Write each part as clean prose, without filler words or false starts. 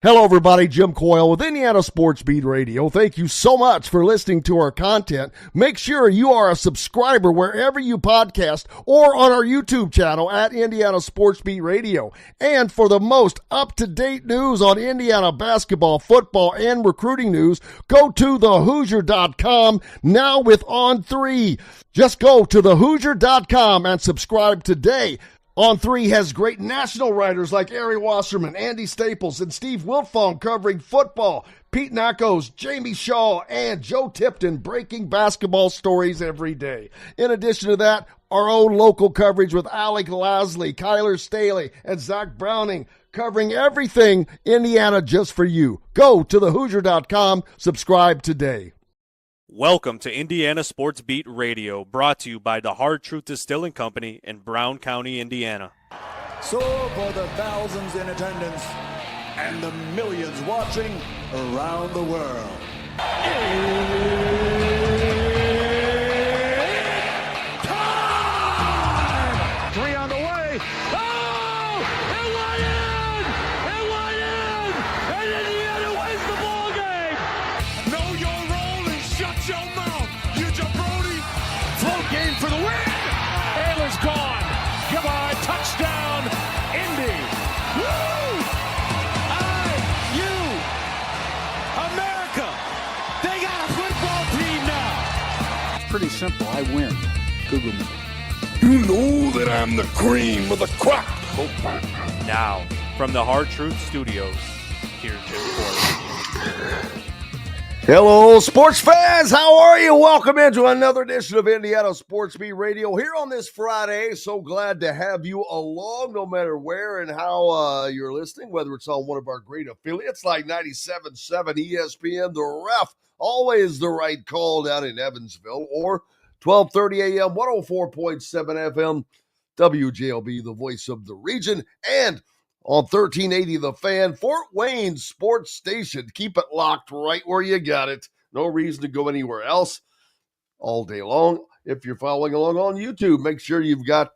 Hello, everybody. Jim Coyle with Indiana Sports Beat Radio. Thank you so much for listening to our content. Make sure you are a subscriber wherever you podcast or on our YouTube channel at Indiana Sports Beat Radio. And for the most up-to-date news on Indiana basketball, football, and recruiting news, go to thehoosier.com now with On3. Just go to thehoosier.com and subscribe today. On3 has great national writers like Ari Wasserman, Andy Staples, and Steve Wiltfong covering football, Pete Nackos, Jamie Shaw, and Joe Tipton breaking basketball stories every day. In addition to that, our own local coverage with Alec Lasley, Kyler Staley, and Zach Browning covering everything Indiana just for you. Go to thehoosier.com, subscribe today. Welcome to Indiana Sports Beat Radio, brought to you by the Hard Truth Distilling Company in Brown County, Indiana. So for the thousands in attendance and the millions watching around the world. Time! Three on the way. Oh! It went in! It went in! And Indiana wins the ball game! Know your role and shut your mouth, you jabroni! Float game for the win! Ayla's gone! Goodbye, touchdown, Indy! Woo! IU! America! They got a football team now! It's pretty simple. I win. Google me. You know that I'm the cream of the crop. Now, from the Hard Truth Studios, here's Jim Coyle. Hello, sports fans. How are you? Welcome into another edition of Indiana Sports Beat Radio here on this Friday. So glad to have you along, no matter where and how you're listening, whether it's on one of our great affiliates like 97.7 ESPN, The Ref, always the right call down in Evansville, or 12:30 a.m., 104.7 FM, WJLB, the voice of the region, and on 1380 The Fan, Fort Wayne Sports Station. Keep it locked right where you got it. No reason to go anywhere else all day long. If you're following along on YouTube, make sure you've got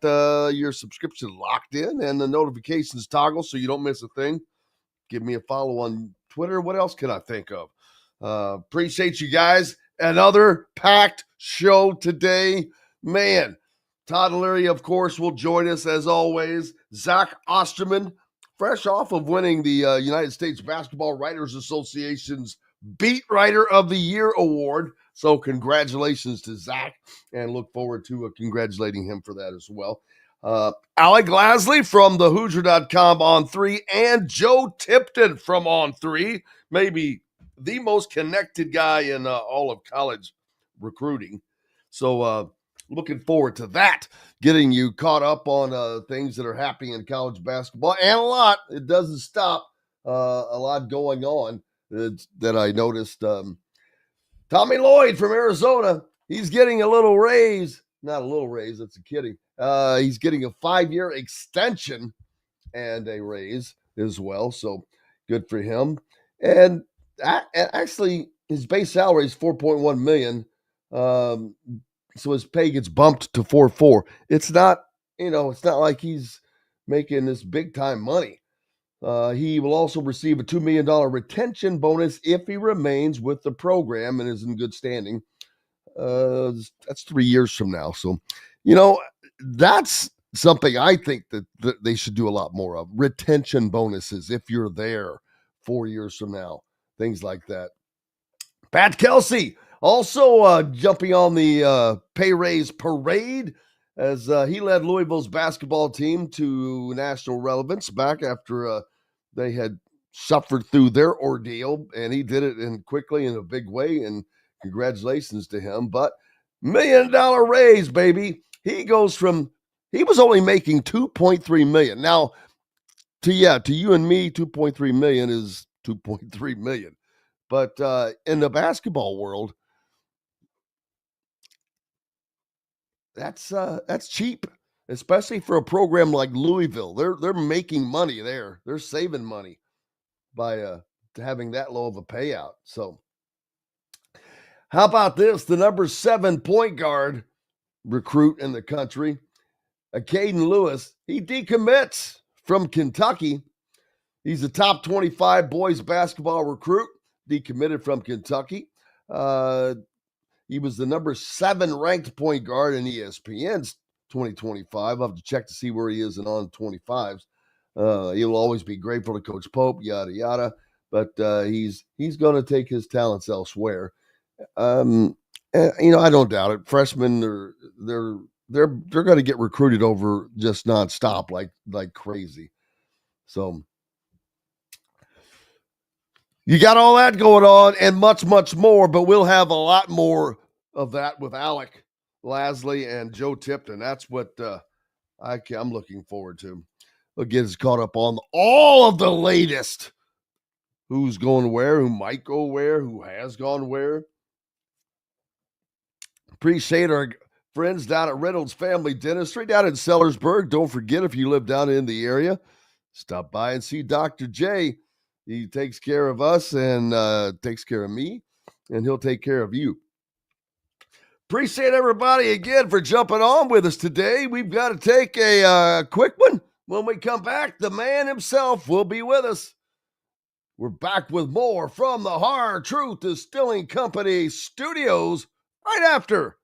your subscription locked in and the notifications toggle so you don't miss a thing. Give me a follow on Twitter. What else can I think of? Appreciate you guys. Another packed show today. Man, Todd Leary, of course, will join us as always. Zach Osterman, fresh off of winning the United States Basketball Writers Association's Beat Writer of the Year award. So congratulations to Zach, and look forward to congratulating him for that as well. Alec Lasley from thehoosier.com On3, and Joe Tipton from On3, maybe the most connected guy in all of college recruiting. So looking forward to that, getting you caught up on things that are happening in college basketball, and a lot. It doesn't stop. A lot going on that I noticed. Tommy Lloyd from Arizona, he's getting a little raise. Not a little raise, that's a kidding. He's getting a 5-year extension and a raise as well, so good for him. And actually, his base salary is $4.1 million. So his pay gets bumped to 4.4. It's not, it's not like he's making this big time money. He will also receive a $2 million retention bonus if he remains with the program and is in good standing. That's 3 years from now. So, that's something I think that they should do a lot more of. Retention bonuses if you're there 4 years from now. Things like that. Pat Kelsey also jumping on the pay raise parade as he led Louisville's basketball team to national relevance back after they had suffered through their ordeal, and he did it quickly in a big way, and congratulations to him. But $1 million raise, baby. He goes from, he was only making $2.3 million. Now, to you and me, $2.3 million is $2.3 million. But in the basketball world, that's cheap, especially for a program like Louisville. They're making money there. They're saving money by having that low of a payout. So how about this? The number 7 point guard recruit in the country, Caden Lewis, he decommits from Kentucky. He's a top 25 boys basketball recruit, decommitted from Kentucky. He was the number 7 ranked point guard in ESPN's 2025. I'll have to check to see where he is in on 25s. He'll always be grateful to Coach Pope, yada, yada. But he's going to take his talents elsewhere. I don't doubt it. Freshmen, they're going to get recruited over just nonstop like crazy. So you got all that going on and much, much more, but we'll have a lot more of that with Alec Lasley and Joe Tipton. That's what I'm looking forward to. We'll get us caught up on all of the latest. Who's going where, who might go where, who has gone where. Appreciate our friends down at Reynolds Family Dentistry down in Sellersburg. Don't forget, if you live down in the area, stop by and see Dr. J. He takes care of us and takes care of me, and he'll take care of you. Appreciate everybody again for jumping on with us today. We've got to take a quick one. When we come back, the man himself will be with us. We're back with more from the Hard Truth Distilling Company studios right after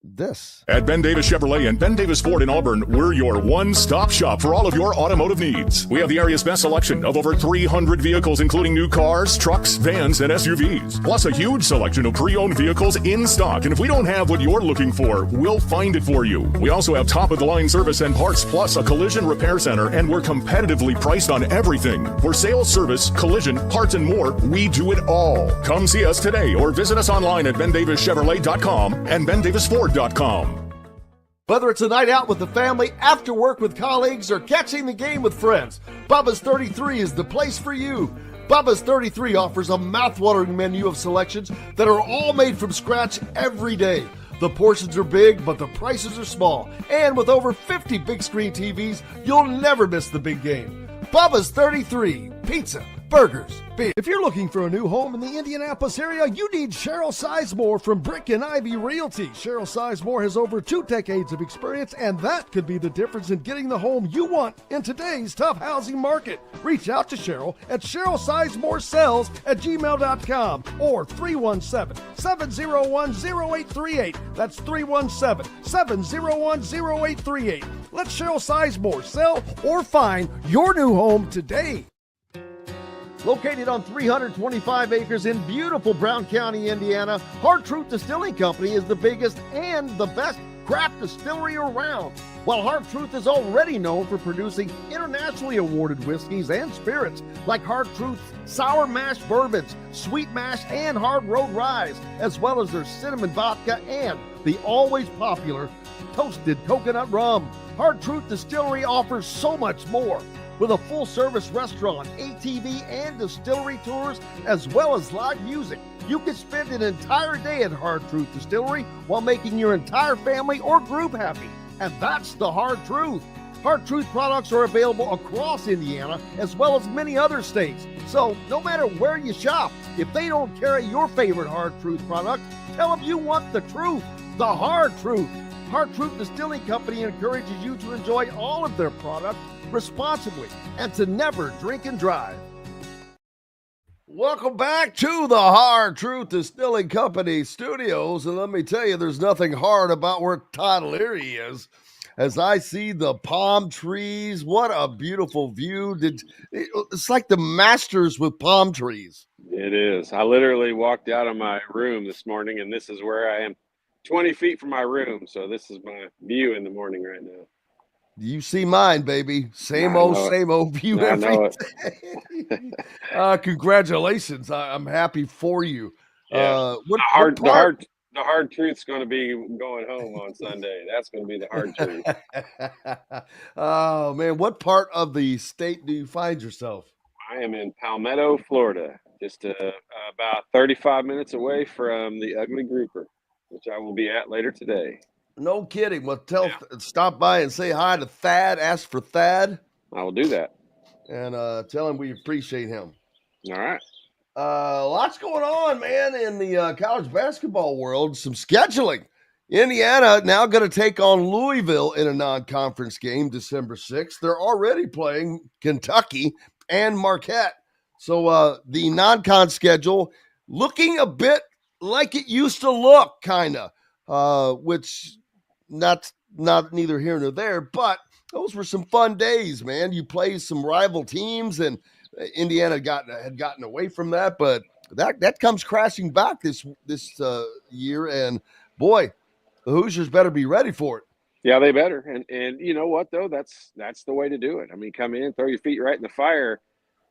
this. At Ben Davis Chevrolet and Ben Davis Ford in Auburn, we're your one-stop shop for all of your automotive needs. We have the area's best selection of over 300 vehicles, including new cars, trucks, vans, and SUVs. Plus a huge selection of pre-owned vehicles in stock. And if we don't have what you're looking for, we'll find it for you. We also have top-of-the-line service and parts, plus a collision repair center, and we're competitively priced on everything. For sales, service, collision, parts, and more, we do it all. Come see us today or visit us online at BenDavisChevrolet.com and BenDavisFord.com. Whether it's a night out with the family, after work with colleagues, or catching the game with friends, Bubba's 33 is the place for you. Bubba's 33 offers a mouthwatering menu of selections that are all made from scratch every day. The portions are big, but the prices are small. And with over 50 big screen TVs, you'll never miss the big game. Bubba's 33, pizza, burgers, beer. If you're looking for a new home in the Indianapolis area, you need Cheryl Sizemore from Brick and Ivy Realty. Cheryl Sizemore has over 2 decades of experience, and that could be the difference in getting the home you want in today's tough housing market. Reach out to Cheryl at CherylSizemoreSells@gmail.com or 317-701-0838. That's 317-701-0838. Let Cheryl Sizemore sell or find your new home today. Located on 325 acres in beautiful Brown County, Indiana, Hard Truth Distilling Company is the biggest and the best craft distillery around. While Hard Truth is already known for producing internationally awarded whiskeys and spirits like Hard Truth's sour mash bourbons, sweet mash, and hard road ryes, as well as their cinnamon vodka and the always popular toasted coconut rum. Hard Truth Distillery offers so much more. With a full-service restaurant, ATV, and distillery tours, as well as live music, you can spend an entire day at Hard Truth Distillery while making your entire family or group happy. And that's the Hard Truth. Hard Truth products are available across Indiana, as well as many other states. So no matter where you shop, if they don't carry your favorite Hard Truth product, tell them you want the truth, the Hard Truth. Hard Truth Distilling Company encourages you to enjoy all of their products responsibly and to never drink and drive. Welcome back to the Hard Truth Distilling Company studios. And let me tell you, there's nothing hard about where Todd Leary is. As I see the palm trees, what a beautiful view. It's like the Masters with palm trees. It is. I literally walked out of my room this morning, and this is where I am, 20 feet from my room. So this is my view in the morning right now. You see mine, baby. Same old view every day. Congratulations. I'm happy for you. Yeah. The hard truth's going to be going home on Sunday. That's going to be the hard truth. Oh, man. What part of the state do you find yourself? I am in Palmetto, Florida, just about 35 minutes away from the Ugly Grouper, which I will be at later today. No kidding. Well, stop by and say hi to Thad. Ask for Thad. I will do that. And tell him we appreciate him. All right. Lots going on, man, in the college basketball world. Some scheduling. Indiana now going to take on Louisville in a non-conference game December 6th. They're already playing Kentucky and Marquette. So the non-con schedule looking a bit like it used to look, kind of, which not neither here nor there, but those were some fun days, man. You play some rival teams, and Indiana had gotten away from that, but that comes crashing back this year, and boy, the Hoosiers better be ready for it. Yeah, they better. And you know what though? That's the way to do it. I mean, come in, throw your feet right in the fire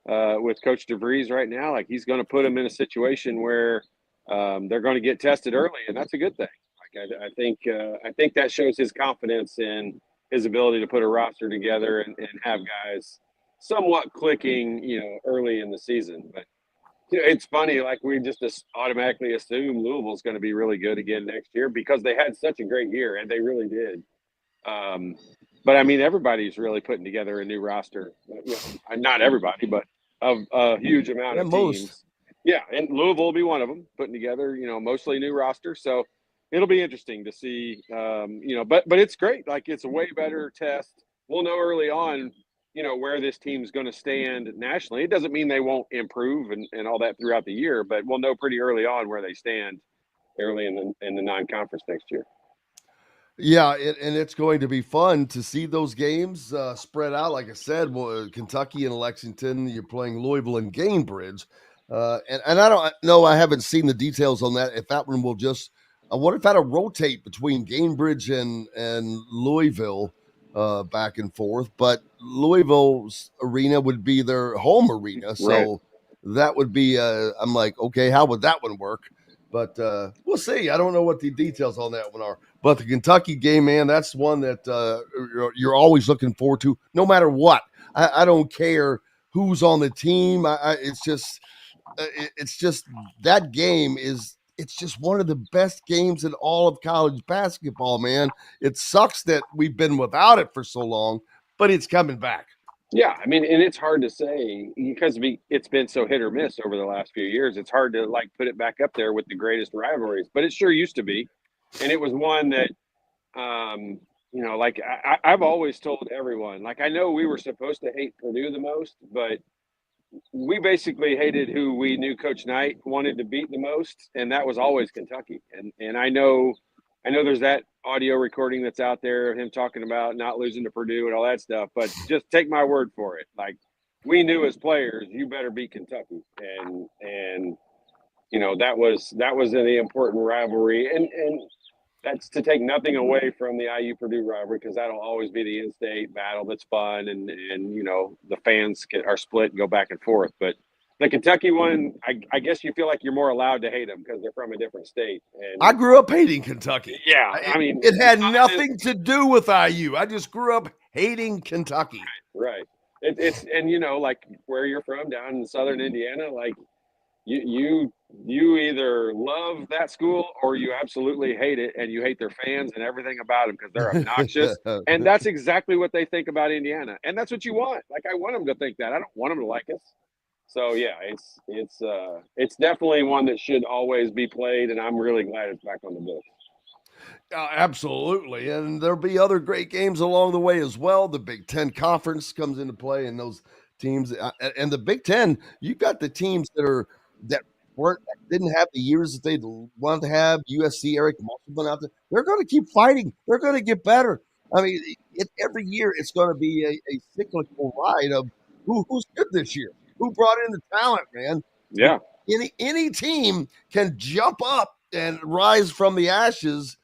with Coach DeVries right now. Like, he's going to put them in a situation where they're going to get tested early, and that's a good thing. Like, I think that shows his confidence in his ability to put a roster together and have guys somewhat clicking, early in the season. But it's funny, like, we just automatically assume Louisville's going to be really good again next year because they had such a great year, and they really did. But I mean, everybody's really putting together a new roster. Not everybody, but a huge amount of teams. Yeah, and Louisville will be one of them, putting together, mostly new roster. So it'll be interesting to see, but it's great. Like, it's a way better test. We'll know early on, where this team's going to stand nationally. It doesn't mean they won't improve and all that throughout the year, but we'll know pretty early on where they stand early in the non-conference next year. Yeah, and it's going to be fun to see those games spread out. Like I said, Kentucky and Lexington, you're playing Louisville and Gainbridge. And I don't know, I haven't seen the details on that. If that one will just – I wonder if that'll rotate between Gainbridge and Louisville back and forth. But Louisville's arena would be their home arena. So right. That would be I'm like, okay, how would that one work? But we'll see. I don't know what the details on that one are. But the Kentucky game, man, that's one that you're always looking forward to, no matter what. I don't care who's on the team. It's just that game it's just one of the best games in all of college basketball, man. It sucks that we've been without it for so long, but it's coming back. Yeah, I mean, and it's hard to say because it's been so hit or miss over the last few years. It's hard to put it back up there with the greatest rivalries, but it sure used to be, and it was one that, I've always told everyone. Like, I know we were supposed to hate Purdue the most, but we basically hated who we knew Coach Knight wanted to beat the most, and that was always Kentucky. And I know there's that audio recording that's out there of him talking about not losing to Purdue and all that stuff, but just take my word for it. Like, we knew as players, you better beat Kentucky. And that was the important rivalry. And that's to take nothing away from the IU Purdue rivalry, because that'll always be the in-state battle that's fun. And the fans are split and go back and forth. But the Kentucky one, I guess you feel like you're more allowed to hate them because they're from a different state. And I grew up hating Kentucky. Yeah, I mean, it had nothing to do with IU. I just grew up hating Kentucky. Right. It's like where you're from down in southern Indiana, like you either love that school or you absolutely hate it, and you hate their fans and everything about them because they're obnoxious. And that's exactly what they think about Indiana, and that's what you want. Like, I want them to think that. I don't want them to like us. So yeah, it's definitely one that should always be played, and I'm really glad it's back on the books. Absolutely, and there'll be other great games along the way as well. The Big Ten Conference comes into play, and those teams, and the Big Ten, you've got the teams that didn't have the years that they wanted to have. USC, Eric Musselman out there, they're going to keep fighting. They're going to get better. I mean, every year it's going to be a cyclical ride of who's good this year. Who brought in the talent, man? Yeah. Any team can jump up and rise from the ashes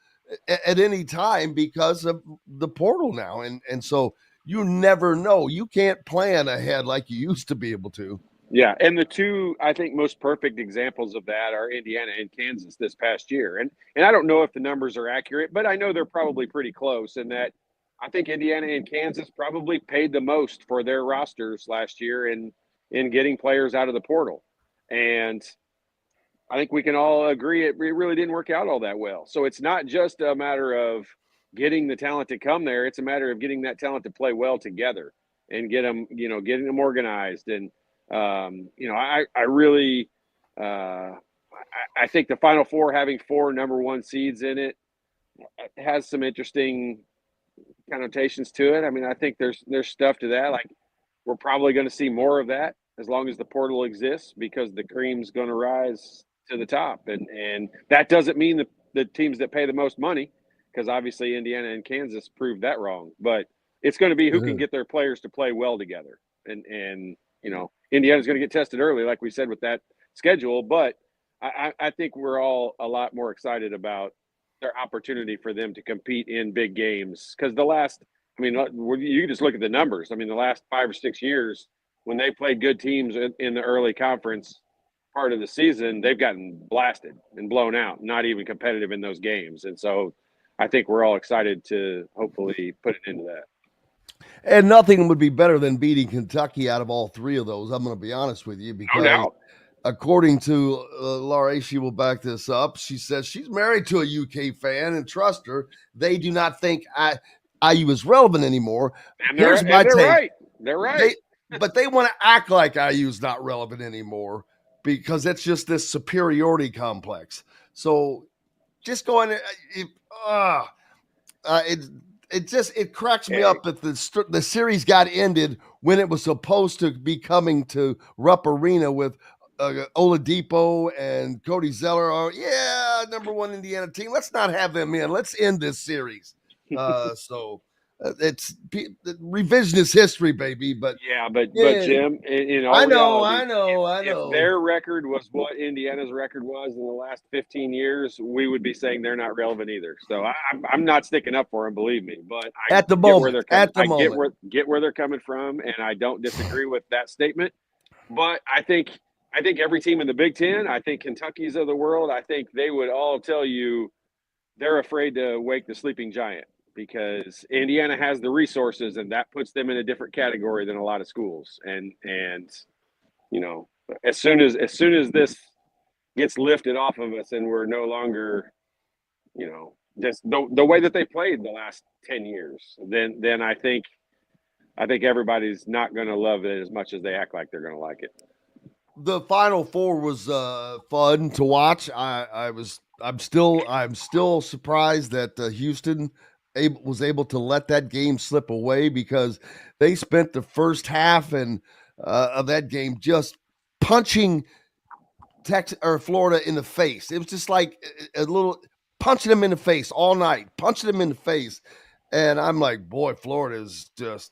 at any time because of the portal now. And so you never know. You can't plan ahead like you used to be able to. Yeah, and the two, I think, most perfect examples of that are Indiana and Kansas this past year. And I don't know if the numbers are accurate, but I know they're probably pretty close in that I think Indiana and Kansas probably paid the most for their rosters last year in getting players out of the portal. And I think we can all agree it really didn't work out all that well. So it's not just a matter of getting the talent to come there. It's a matter of getting that talent to play well together and getting them organized. And, I think the Final Four having 4 number 1 seeds in it has some interesting connotations to it. I mean, I think there's stuff to that. Like, we're probably going to see more of that as long as the portal exists, because the cream's going to rise to the top. And that doesn't mean the teams that pay the most money, because obviously Indiana and Kansas proved that wrong. But it's going to be who can get their players to play well together. And Indiana's going to get tested early, like we said, with that schedule. But I think we're all a lot more excited about their opportunity for them to compete in big games. Because you can just look at the numbers. I mean, the last 5 or 6 years, when they played good teams in the early conference part of the season, they've gotten blasted and blown out, not even competitive in those games. And so I think we're all excited to hopefully put an end to that. And nothing would be better than beating Kentucky out of all 3 of those. I'm going to be honest with you, because according to Laura, she will back this up. She says she's married to a UK fan, and trust her, they do not think IU is relevant anymore. And Here's my take. Right. They're right. But they want to act like IU is not relevant anymore, because it's just this superiority complex. So just going, it cracks me up that the series got ended when it was supposed to be coming to Rupp Arena with Oladipo and Cody Zeller. Number 1 Indiana team. Let's not have them in. Let's end this series. It's revisionist history, baby. But Jim, I know. If their record was what Indiana's record was in the last 15 years, we would be saying they're not relevant either. So I'm not sticking up for them, believe me. But I get where they're coming from, and I don't disagree with that statement. But I think every team in the Big Ten, I think Kentucky's of the world, I think they would all tell you they're afraid to wake the sleeping giant, because Indiana has the resources, and that puts them in a different category than a lot of schools. And as soon as this gets lifted off of us and we're no longer, just the way that they played the last 10 years, then I think everybody's not going to love it as much as they act like they're going to like it. The Final Four was fun to watch. I'm still surprised that Houston was able to let that game slip away, because they spent the first half of that game just punching Texas or Florida in the face. It was just like a little punching them in the face all night, punching them in the face. And I'm like, boy, Florida is just,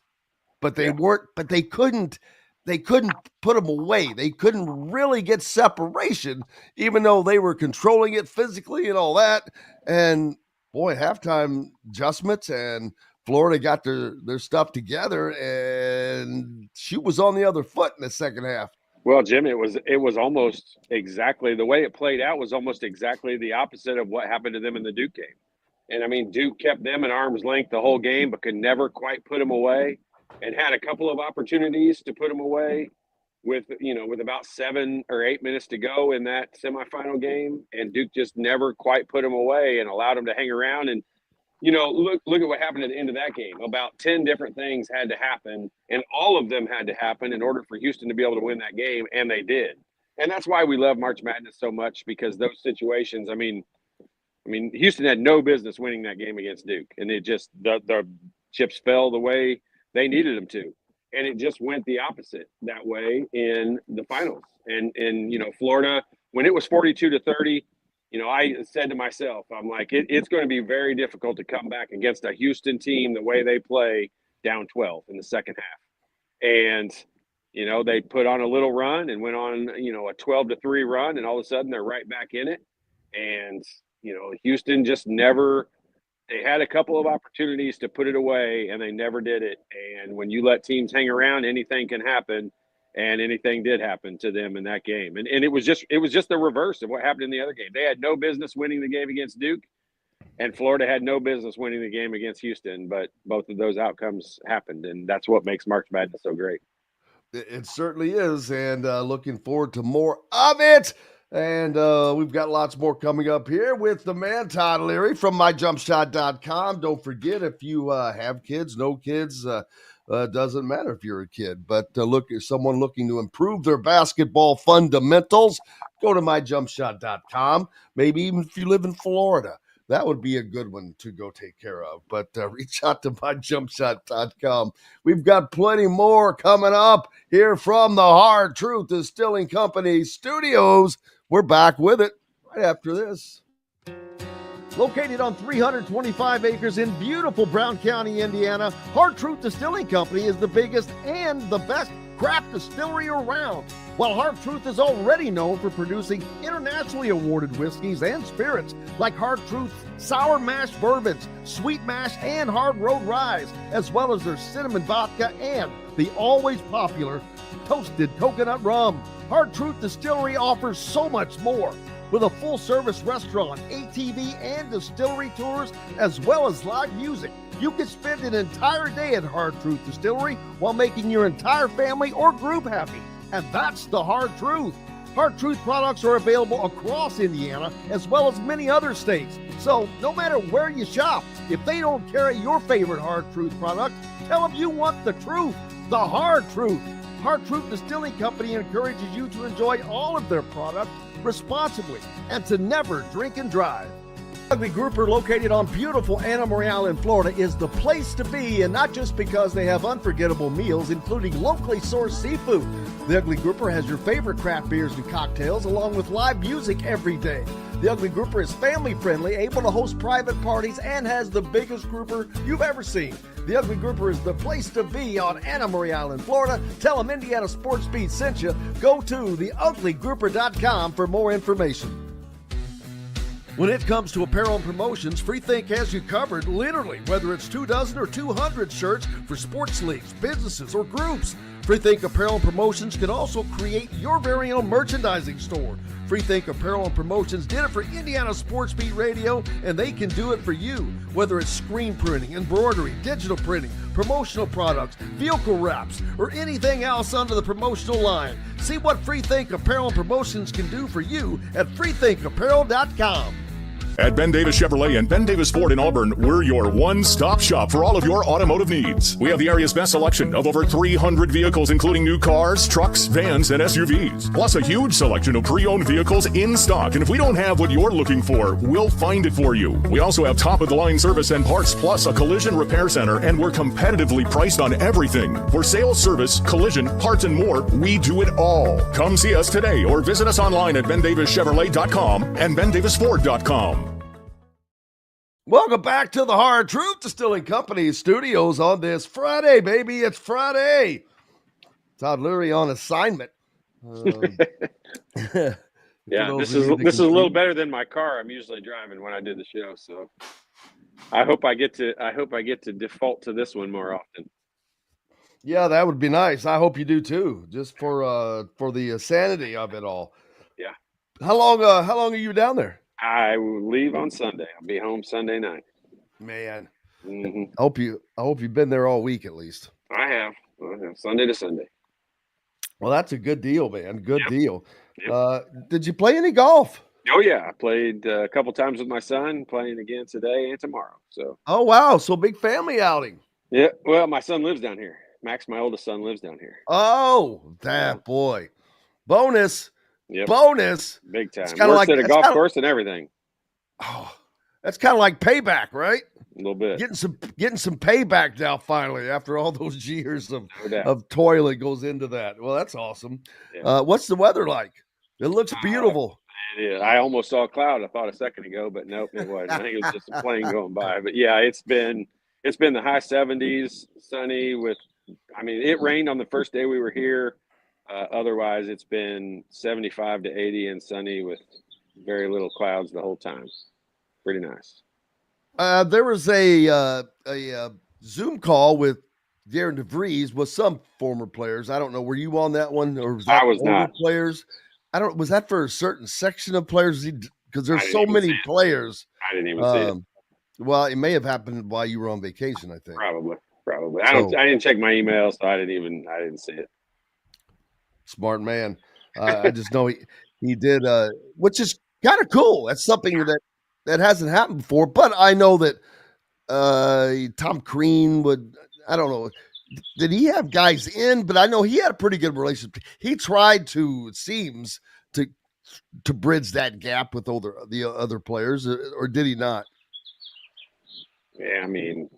but they weren't, but they couldn't put them away. They couldn't really get separation, even though they were controlling it physically and all that. And boy, halftime adjustments, and Florida got their stuff together, and she was on the other foot in the second half. Well, Jim, it was almost exactly the way it played out was almost exactly the opposite of what happened to them in the Duke game. And I mean, Duke kept them at arm's length the whole game, but could never quite put them away, and had a couple of opportunities to put them away with about 7 or 8 minutes to go in that semifinal game. And Duke just never quite put them away and allowed them to hang around. And, look at what happened at the end of that game. About 10 different things had to happen, and all of them had to happen in order for Houston to be able to win that game. And they did. And that's why we love March Madness so much, because those situations, I mean, Houston had no business winning that game against Duke. And it just, the chips fell the way they needed them to. And it just went the opposite that way in the finals. And Florida, when it was 42-30, I said to myself, I'm like, it's going to be very difficult to come back against a Houston team the way they play down 12 in the second half. And, they put on a little run and went on, a 12-3 run, and all of a sudden they're right back in it. And, Houston just never – they had a couple of opportunities to put it away, and they never did it. And when you let teams hang around, anything can happen, and anything did happen to them in that game. And it was just the reverse of what happened in the other game. They had no business winning the game against Duke, and Florida had no business winning the game against Houston. But both of those outcomes happened, and that's what makes March Madness so great. It certainly is, and looking forward to more of it. And we've got lots more coming up here with the man, Todd Leary from myjumpshot.com. Don't forget, if you have kids, no kids, doesn't matter if you're a kid. But look, if someone looking to improve their basketball fundamentals, go to myjumpshot.com. Maybe even if you live in Florida. That would be a good one to go take care of. But reach out to myjumpshot.com. We've got plenty more coming up here from the Hard Truth Distilling Company studios. We're back with it right after this. Located on 325 acres in beautiful Brown County, Indiana, Hard Truth Distilling Company is the biggest and the best craft distillery around. While Hard Truth is already known for producing internationally awarded whiskeys and spirits like Hard Truth's sour mash bourbons, sweet mash, and hard road ryes, as well as their cinnamon vodka and the always popular toasted coconut rum. Hard Truth Distillery offers so much more. With a full-service restaurant, ATV, and distillery tours, as well as live music, you can spend an entire day at Hard Truth Distillery while making your entire family or group happy. And that's the Hard Truth. Hard Truth products are available across Indiana, as well as many other states. So no matter where you shop, if they don't carry your favorite Hard Truth product, tell them you want the truth, the Hard Truth. Hard Truth Distilling Company encourages you to enjoy all of their products responsibly and to never drink and drive. Ugly Grouper, located on beautiful Anna Maria in Florida, is the place to be, and not just because they have unforgettable meals, including locally sourced seafood. The Ugly Grouper has your favorite craft beers and cocktails, along with live music every day. The Ugly Grouper is family-friendly, able to host private parties, and has the biggest grouper you've ever seen. The Ugly Grouper is the place to be on Anna Maria in Florida. Tell them Indiana Sports Beat sent you. Go to theuglygrouper.com for more information. When it comes to apparel and promotions, Freethink has you covered, literally, whether it's 24 or 200 shirts for sports leagues, businesses, or groups. Freethink Apparel and Promotions can also create your very own merchandising store. Freethink Apparel and Promotions did it for Indiana Sports Beat Radio, and they can do it for you. Whether it's screen printing, embroidery, digital printing, promotional products, vehicle wraps, or anything else under the promotional line. See what Freethink Apparel and Promotions can do for you at freethinkapparel.com. At Ben Davis Chevrolet and Ben Davis Ford in Auburn, we're your one-stop shop for all of your automotive needs. We have the area's best selection of over 300 vehicles, including new cars, trucks, vans, and SUVs. Plus a huge selection of pre-owned vehicles in stock. And if we don't have what you're looking for, we'll find it for you. We also have top-of-the-line service and parts, plus a collision repair center, and we're competitively priced on everything. For sales, service, collision, parts, and more, we do it all. Come see us today or visit us online at bendavischevrolet.com and bendavisford.com. Welcome back to the Hard Truth Distilling Company studios on this Friday, baby. It's Friday. Todd Leary on assignment. Yeah, this is a little better than my car I'm usually driving when I do the show. So I hope I get to default to this one more often. Yeah, that would be nice. I hope you do too, just for the sanity of it all. Yeah. How long are you down there? I will leave on Sunday. I'll be home Sunday night. Man, mm-hmm. I hope you've been there all week at least. I have Sunday to Sunday. Well, that's a good deal, man. Good deal. Yep. Did you play any golf? Oh yeah, I played a couple times with my son. Playing again today and tomorrow. So. Oh wow, so big family outing. Yeah. Well, my son lives down here. Max, my oldest son, lives down here. Oh, that boy. Bonus. Yep. Bonus. Big time. It's kind of like at a golf course and everything. Oh, that's kind of like payback, right? A little bit. Getting some payback now finally after all those years of toiling goes into that. Well, that's awesome. Yeah. What's the weather like? It looks beautiful. Yeah, I almost saw a cloud. I thought a second ago, but nope, it wasn't. I think it was just a plane going by. But yeah, it's been the high 70s, sunny it rained on the first day we were here. Otherwise, it's been 75 to 80 and sunny with very little clouds the whole time. Pretty nice. There was a Zoom call with Darren DeVries with some former players. I don't know. Were you on that one, or was that I was not. Players? Was that for a certain section of players? Because there's so many players. I didn't even see it. Well, it may have happened while you were on vacation, I think. Probably. I didn't check my email, so I didn't see it. Smart man. I just know he did, which is kind of cool. That's something that hasn't happened before. But I know that Tom Crean would. I don't know. Did he have guys in? But I know he had a pretty good relationship. He tried to, it seems, to bridge that gap with the other players, or did he not? Yeah, I mean,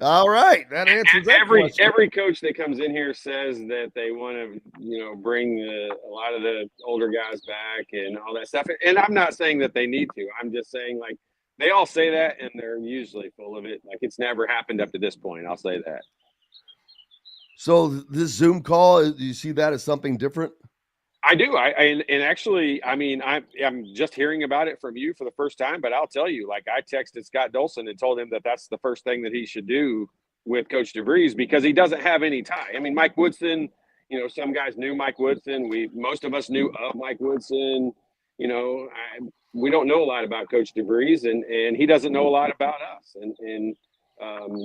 All right, that answers that question. every coach that comes in here says that they want to, bring a lot of the older guys back and all that stuff. And I'm not saying that they need to. I'm just saying, like, they all say that, and they're usually full of it. Like, it's never happened up to this point. I'll say that. So this Zoom call, do you see that as something different? I do. And actually, I mean, I'm just hearing about it from you for the first time, but I'll tell you, like, I texted Scott Dolson and told him that that's the first thing that he should do with Coach DeVries, because he doesn't have any tie. I mean, Mike Woodson, some guys knew Mike Woodson. Most of us knew of Mike Woodson. We don't know a lot about Coach DeVries, and he doesn't know a lot about us.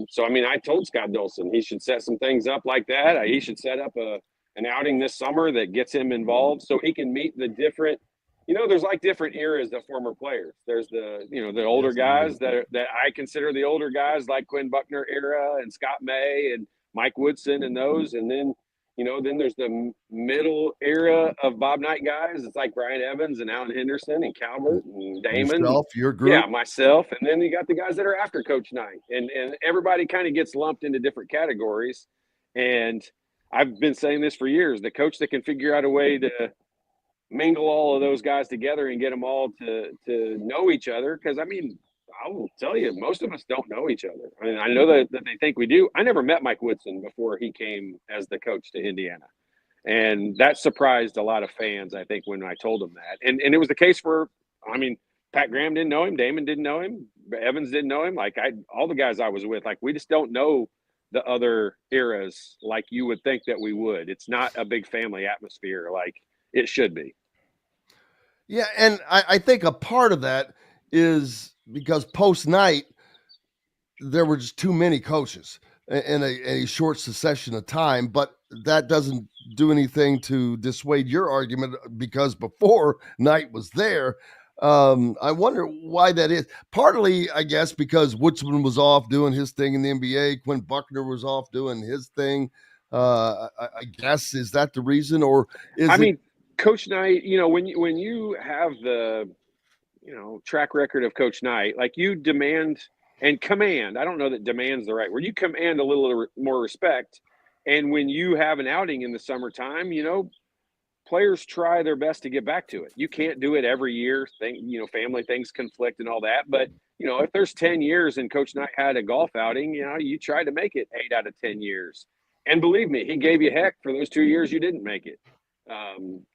So, I mean, I told Scott Dolson he should set some things up like that. He should set up an outing this summer that gets him involved so he can meet the different, there's like different eras of former players. There's the older guys that I consider the older guys, like Quinn Buckner era and Scott May and Mike Woodson and those. And then, then there's the middle era of Bob Knight guys. It's like Brian Evans and Alan Henderson and Calvert and Damon. Yourself, your group. Yeah, myself. And then you got the guys that are after Coach Knight. And everybody kind of gets lumped into different categories. And I've been saying this for years. The coach that can figure out a way to mingle all of those guys together and get them all to know each other. Because, I mean, I will tell you, most of us don't know each other. I mean, I know that they think we do. I never met Mike Woodson before he came as the coach to Indiana. And that surprised a lot of fans, I think, when I told them that. And it was the case for, I mean, Pat Graham didn't know him. Damon didn't know him. Evans didn't know him. Like, all the guys I was with, like, we just don't know the other eras like you would think that we would. It's not a big family atmosphere like it should be. Yeah, and I think a part of that is because post-Night, there were just too many coaches in a short succession of time, but that doesn't do anything to dissuade your argument, because before Knight was there, I wonder why that is. Partly, I guess, because Woodson was off doing his thing in the NBA. Quinn Buckner was off doing his thing. I guess, is that the reason? Or is mean, Coach Knight, when you have the, track record of Coach Knight, like, you demand and command. I don't know that demand's the right word. You command a little more respect. And when you have an outing in the summertime, players try their best to get back to it. You can't do it every year. Family things conflict and all that. But, if there's 10 years and Coach Knight had a golf outing, you try to make it 8 out of 10 years. And believe me, he gave you heck for those 2 years you didn't make it,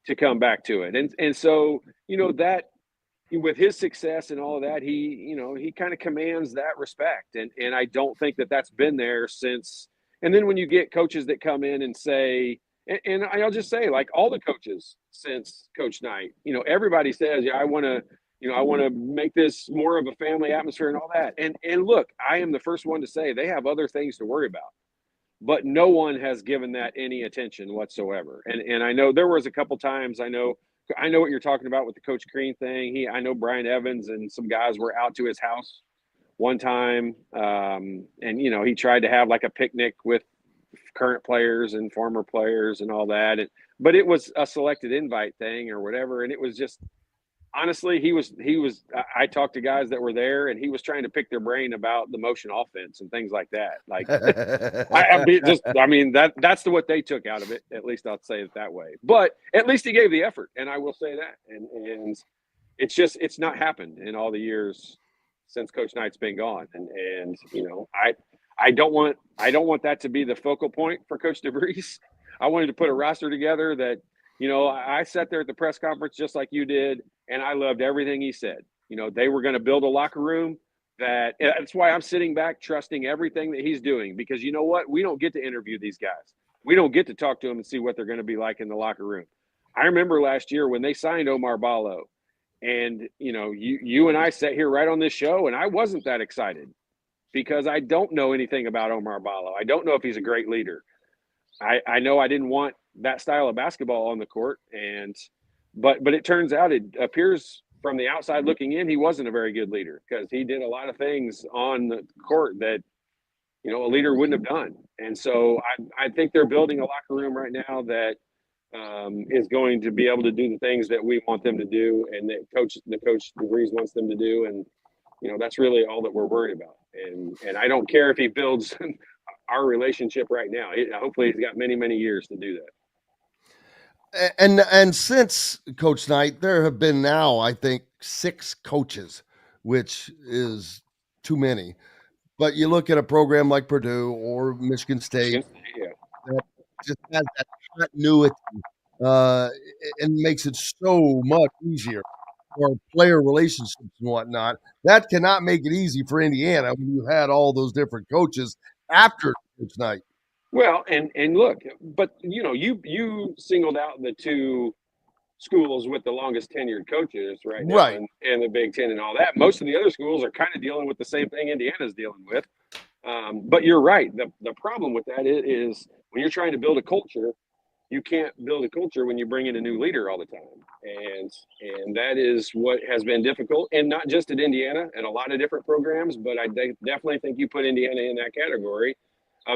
to come back to it. And so, that with his success and all of that, he kind of commands that respect. And I don't think that that's been there since. And then when you get coaches that come in and say, and I'll just say, like, all the coaches since Coach Knight, everybody says, yeah, I want to make this more of a family atmosphere and all that. And look, I am the first one to say they have other things to worry about, but no one has given that any attention whatsoever. And I know there was a couple times, I know what you're talking about with the Coach Crean thing. I know Brian Evans and some guys were out to his house one time. And, he tried to have like a picnic with current players and former players and all that. But it was a selected invite thing or whatever. And it was just, honestly, I talked to guys that were there, and he was trying to pick their brain about the motion offense and things like that. Like, that's what they took out of it. At least I'll say it that way. But at least he gave the effort, and I will say that. And it's not happened in all the years since Coach Knight's been gone. And I don't want that to be the focal point for Coach DeVries. I wanted to put a roster together that, I sat there at the press conference just like you did, and I loved everything he said. They were going to build a locker room that's why I'm sitting back trusting everything that he's doing, because you know what? We don't get to interview these guys. We don't get to talk to them and see what they're going to be like in the locker room. I remember last year when they signed Omar Ballo, and, you and I sat here right on this show, and I wasn't that excited because I don't know anything about Omar Ballo. I don't know if he's a great leader. I know I didn't want that style of basketball on the court, but it turns out, it appears from the outside looking in, he wasn't a very good leader, because he did a lot of things on the court that, a leader wouldn't have done. And so I think they're building a locker room right now that is going to be able to do the things that we want them to do, and that the coach DeVries wants them to do. that's really all that we're worried about. And I don't care if he builds our relationship right now. Hopefully he's got many, many years to do that. And since Coach Knight, there have been now, I think, 6 coaches, which is too many. But you look at a program like Purdue or Michigan State Yeah. that just has that continuity uh, and makes it so much easier for player relationships and whatnot. That cannot make it easy for Indiana when you had all those different coaches after Coach Knight. Well, and look, but you singled out the 2 schools with the longest tenured coaches right now Right. in the Big Ten and all that. Most of the other schools are kind of dealing with the same thing Indiana's dealing with. But you're right. The problem with that is when you're trying to build a culture, you can't build a culture when you bring in a new leader all the time. And that is what has been difficult, and not just at Indiana and a lot of different programs, but I definitely think you put Indiana in that category.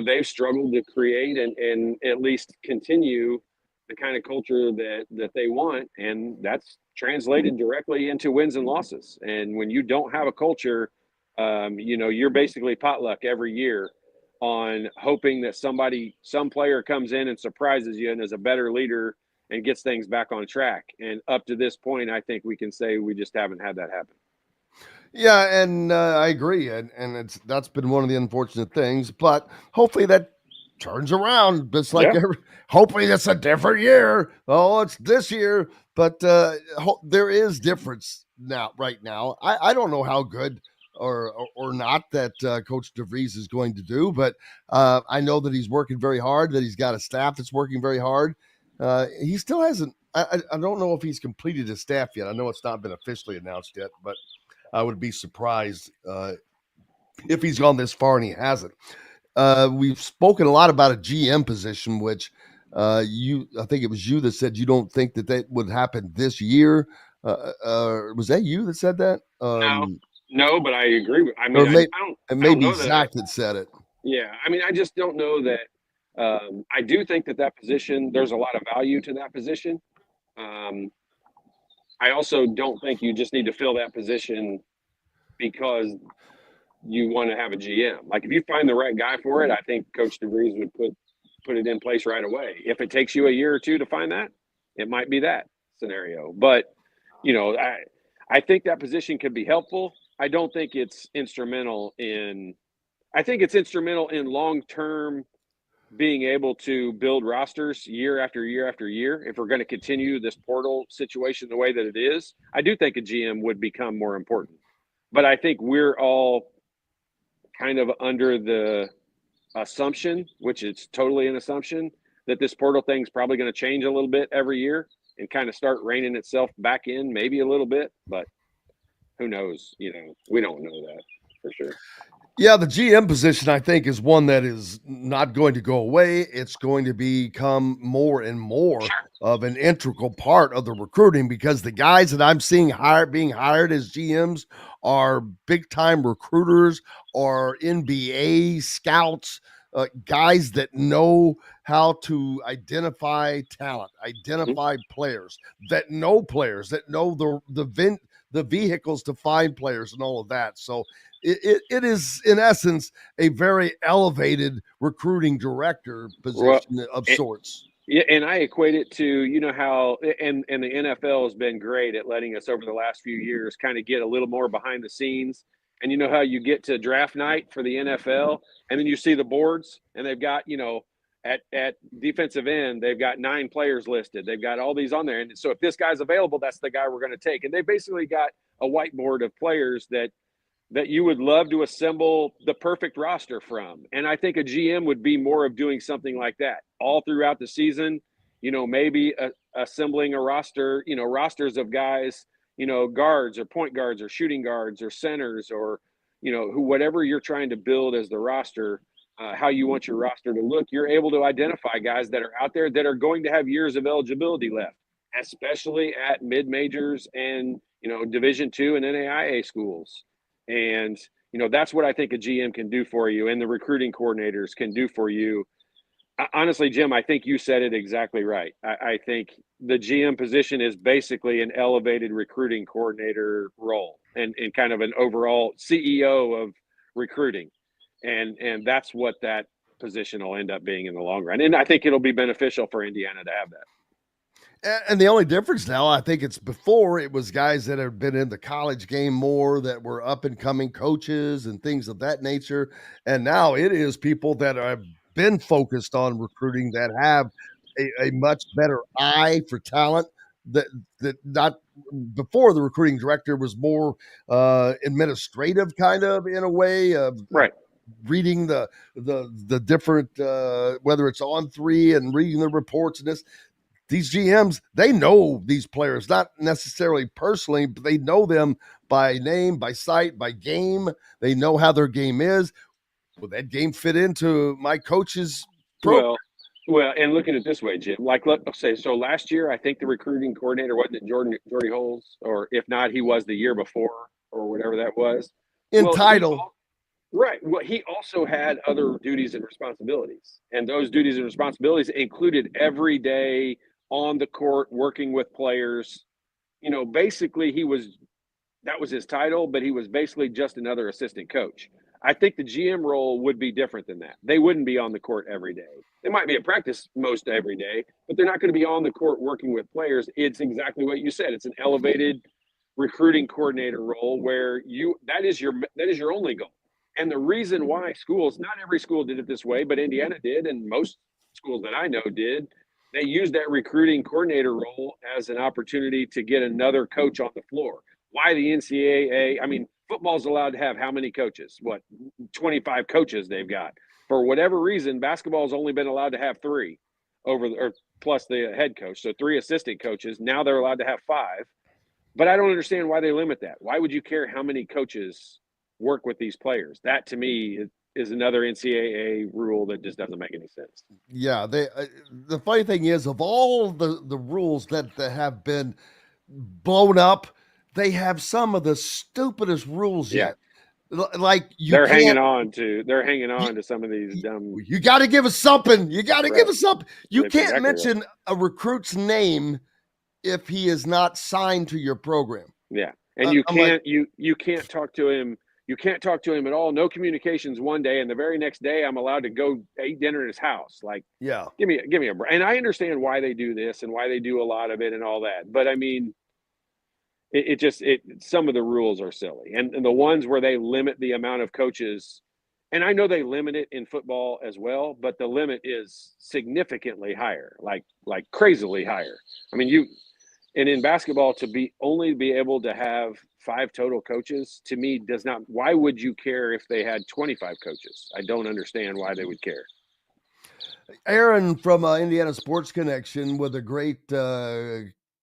They've struggled to create and at least continue the kind of culture that they want, and that's translated directly into wins and losses. And when you don't have a culture, you're basically potluck every year on hoping that some player comes in and surprises you and is a better leader and gets things back on track. And up to this point, I think we can say we just haven't had that happen. Yeah, and I agree, and that's been one of the unfortunate things. But hopefully that turns around. It's like hopefully it's a different year. Oh, it's this year, but there is difference now. Right now, I don't know how good or not that Coach DeVries is going to do, but I know that he's working very hard. That he's got a staff that's working very hard. He still hasn't. I don't know if he's completed his staff yet. I know it's not been officially announced yet, but I would be surprised if he's gone this far and he hasn't. We've spoken a lot about a GM position, which I think it was you that said you don't think that would happen this year. Was that you that said that? No, but I agree with. I mean, maybe Zach that said it. Yeah, I mean, I just don't know that. I do think that position, there's a lot of value to that position. I also don't think you just need to fill that position because you want to have a GM. Like if you find the right guy for it, I think Coach DeVries would put it in place right away. If it takes you a year or 2 to find that, it might be that scenario. But I think that position could be helpful. I don't think it's instrumental in. I think it's instrumental in long-term being able to build rosters year after year after year. If we're going to continue this portal situation the way that it is, I do think a GM would become more important. But I think we're all kind of under the assumption, which is totally an assumption, that this portal thing's probably going to change a little bit every year and kind of start reining itself back in maybe a little bit. But who knows? We don't know that for sure. Yeah, the GM position, I think, is one that is not going to go away. It's going to become more and more of an integral part of the recruiting because the guys that I'm seeing being hired as GMs are big-time recruiters or NBA scouts, guys that know how to identify talent, identify players, that know the vehicles to find players and all of that. So it is, in essence, a very elevated recruiting director position of sorts. Yeah, and I equate it to, how and the NFL has been great at letting us over the last few years kind of get a little more behind the scenes. And you know how you get to draft night for the NFL and then you see the boards and they've got, at defensive end, they've got 9 players listed. They've got all these on there. And so if this guy's available, that's the guy we're going to take. And they basically got a whiteboard of players that you would love to assemble the perfect roster from. And I think a GM would be more of doing something like that all throughout the season, maybe assembling a roster, rosters of guys, guards or point guards or shooting guards or centers or, whatever you're trying to build as the roster, how you want your roster to look. You're able to identify guys that are out there that are going to have years of eligibility left, especially at mid-majors and, Division II and NAIA schools. And, that's what I think a GM can do for you and the recruiting coordinators can do for you Honestly, Jim, I think you said it exactly right. I think the GM position is basically an elevated recruiting coordinator role and kind of an overall CEO of recruiting. And that's what that position will end up being in the long run. And I think it'll be beneficial for Indiana to have that. And the only difference now, I think it's before it was guys that have been in the college game more that were up and coming coaches and things of that nature. And now it is people that have been focused on recruiting that have a much better eye for talent that not before the recruiting director was more administrative kind of in a way of Right. reading the different whether it's on three and reading the reports and this. These GMs, they know these players, not necessarily personally, but they know them by name, by sight, by game. They know how their game is. Will that game fit into my coach's program? Well, and look at it this way, Jim. Like, let's say, so last year, I think the recruiting coordinator wasn't Jordy Holes, or if not, he was the year before, or whatever that was. Entitled. Right. Well, he also had other duties and responsibilities, and those duties and responsibilities included every day on the court working with players. Basically that was his title, but he was basically just another assistant coach. I think the GM role would be different than that. They wouldn't be on the court every day. They might be at practice most every day, but they're not going to be on the court working with players. It's exactly what you said. It's an elevated recruiting coordinator role where that is your only goal. And the reason why not every school did it this way, but Indiana did, and most schools that I know did, they used that recruiting coordinator role as an opportunity to get another coach on the floor. Why the NCAA? I mean, football's allowed to have how many coaches? 25 coaches they've got. For whatever reason, basketball's only been allowed to have 3 plus the head coach. So 3 assistant coaches. Now they're allowed to have 5. But I don't understand why they limit that. Why would you care how many coaches work with these players? That to me is another NCAA rule that just doesn't make any sense. Yeah, the funny thing is, of all the rules that have been blown up, they have some of the stupidest rules yet. Like they're hanging on to some of these dumb. You got to give us something. You got to give us something. You That's can't exactly mention a recruit's name if he is not signed to your program. Yeah, and you can't talk to him. You can't talk to him at all. No communications one day, and the very next day, I'm allowed to go eat dinner at his house. Like, yeah, give me a break. And I understand why they do this and why they do a lot of it and all that. But I mean, some of the rules are silly, and the ones where they limit the amount of coaches. And I know they limit it in football as well, but the limit is significantly higher, like crazily higher. I mean, and in basketball, to only be able to have 5 total coaches, to me, does not. Why would you care if they had 25 coaches? I don't understand why they would care. Aaron from Indiana Sports Connection with a great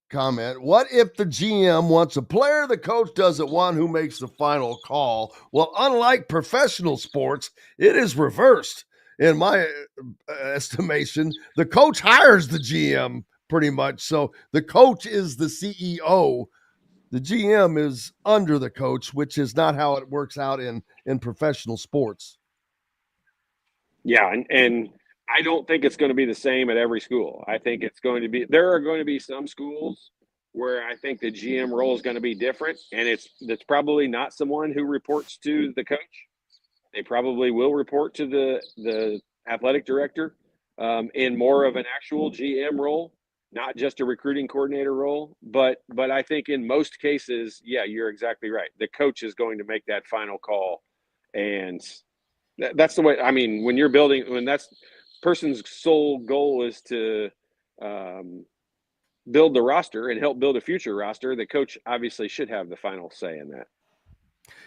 comment. What if the GM wants a player the coach doesn't want, who makes the final call? Well, unlike professional sports, it is reversed. In my estimation, the coach hires the GM pretty much. So the coach is the CEO. The GM is under the coach, which is not how it works out in professional sports. Yeah, and I don't think it's going to be the same at every school. I think there are going to be some schools where I think the GM role is going to be different, and it's probably not someone who reports to the coach. They probably will report to the athletic director in more of an actual GM role, not just a recruiting coordinator role. But I think in most cases, yeah, you're exactly right. The coach is going to make that final call, and that's the way. I mean, when that's person's sole goal is to build the roster and help build a future roster, the coach obviously should have the final say in that.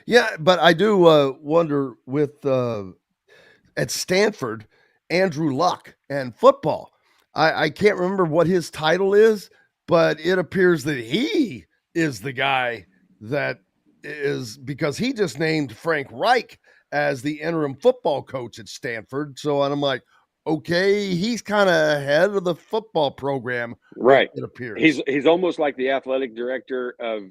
Yeah, but I do wonder with at Stanford, Andrew Luck and football. I can't remember what his title is, but it appears that he is the guy that is, because he just named Frank Reich as the interim football coach at Stanford. So I'm like, okay, he's kind of head of the football program. Right. It appears. He's almost like the athletic director of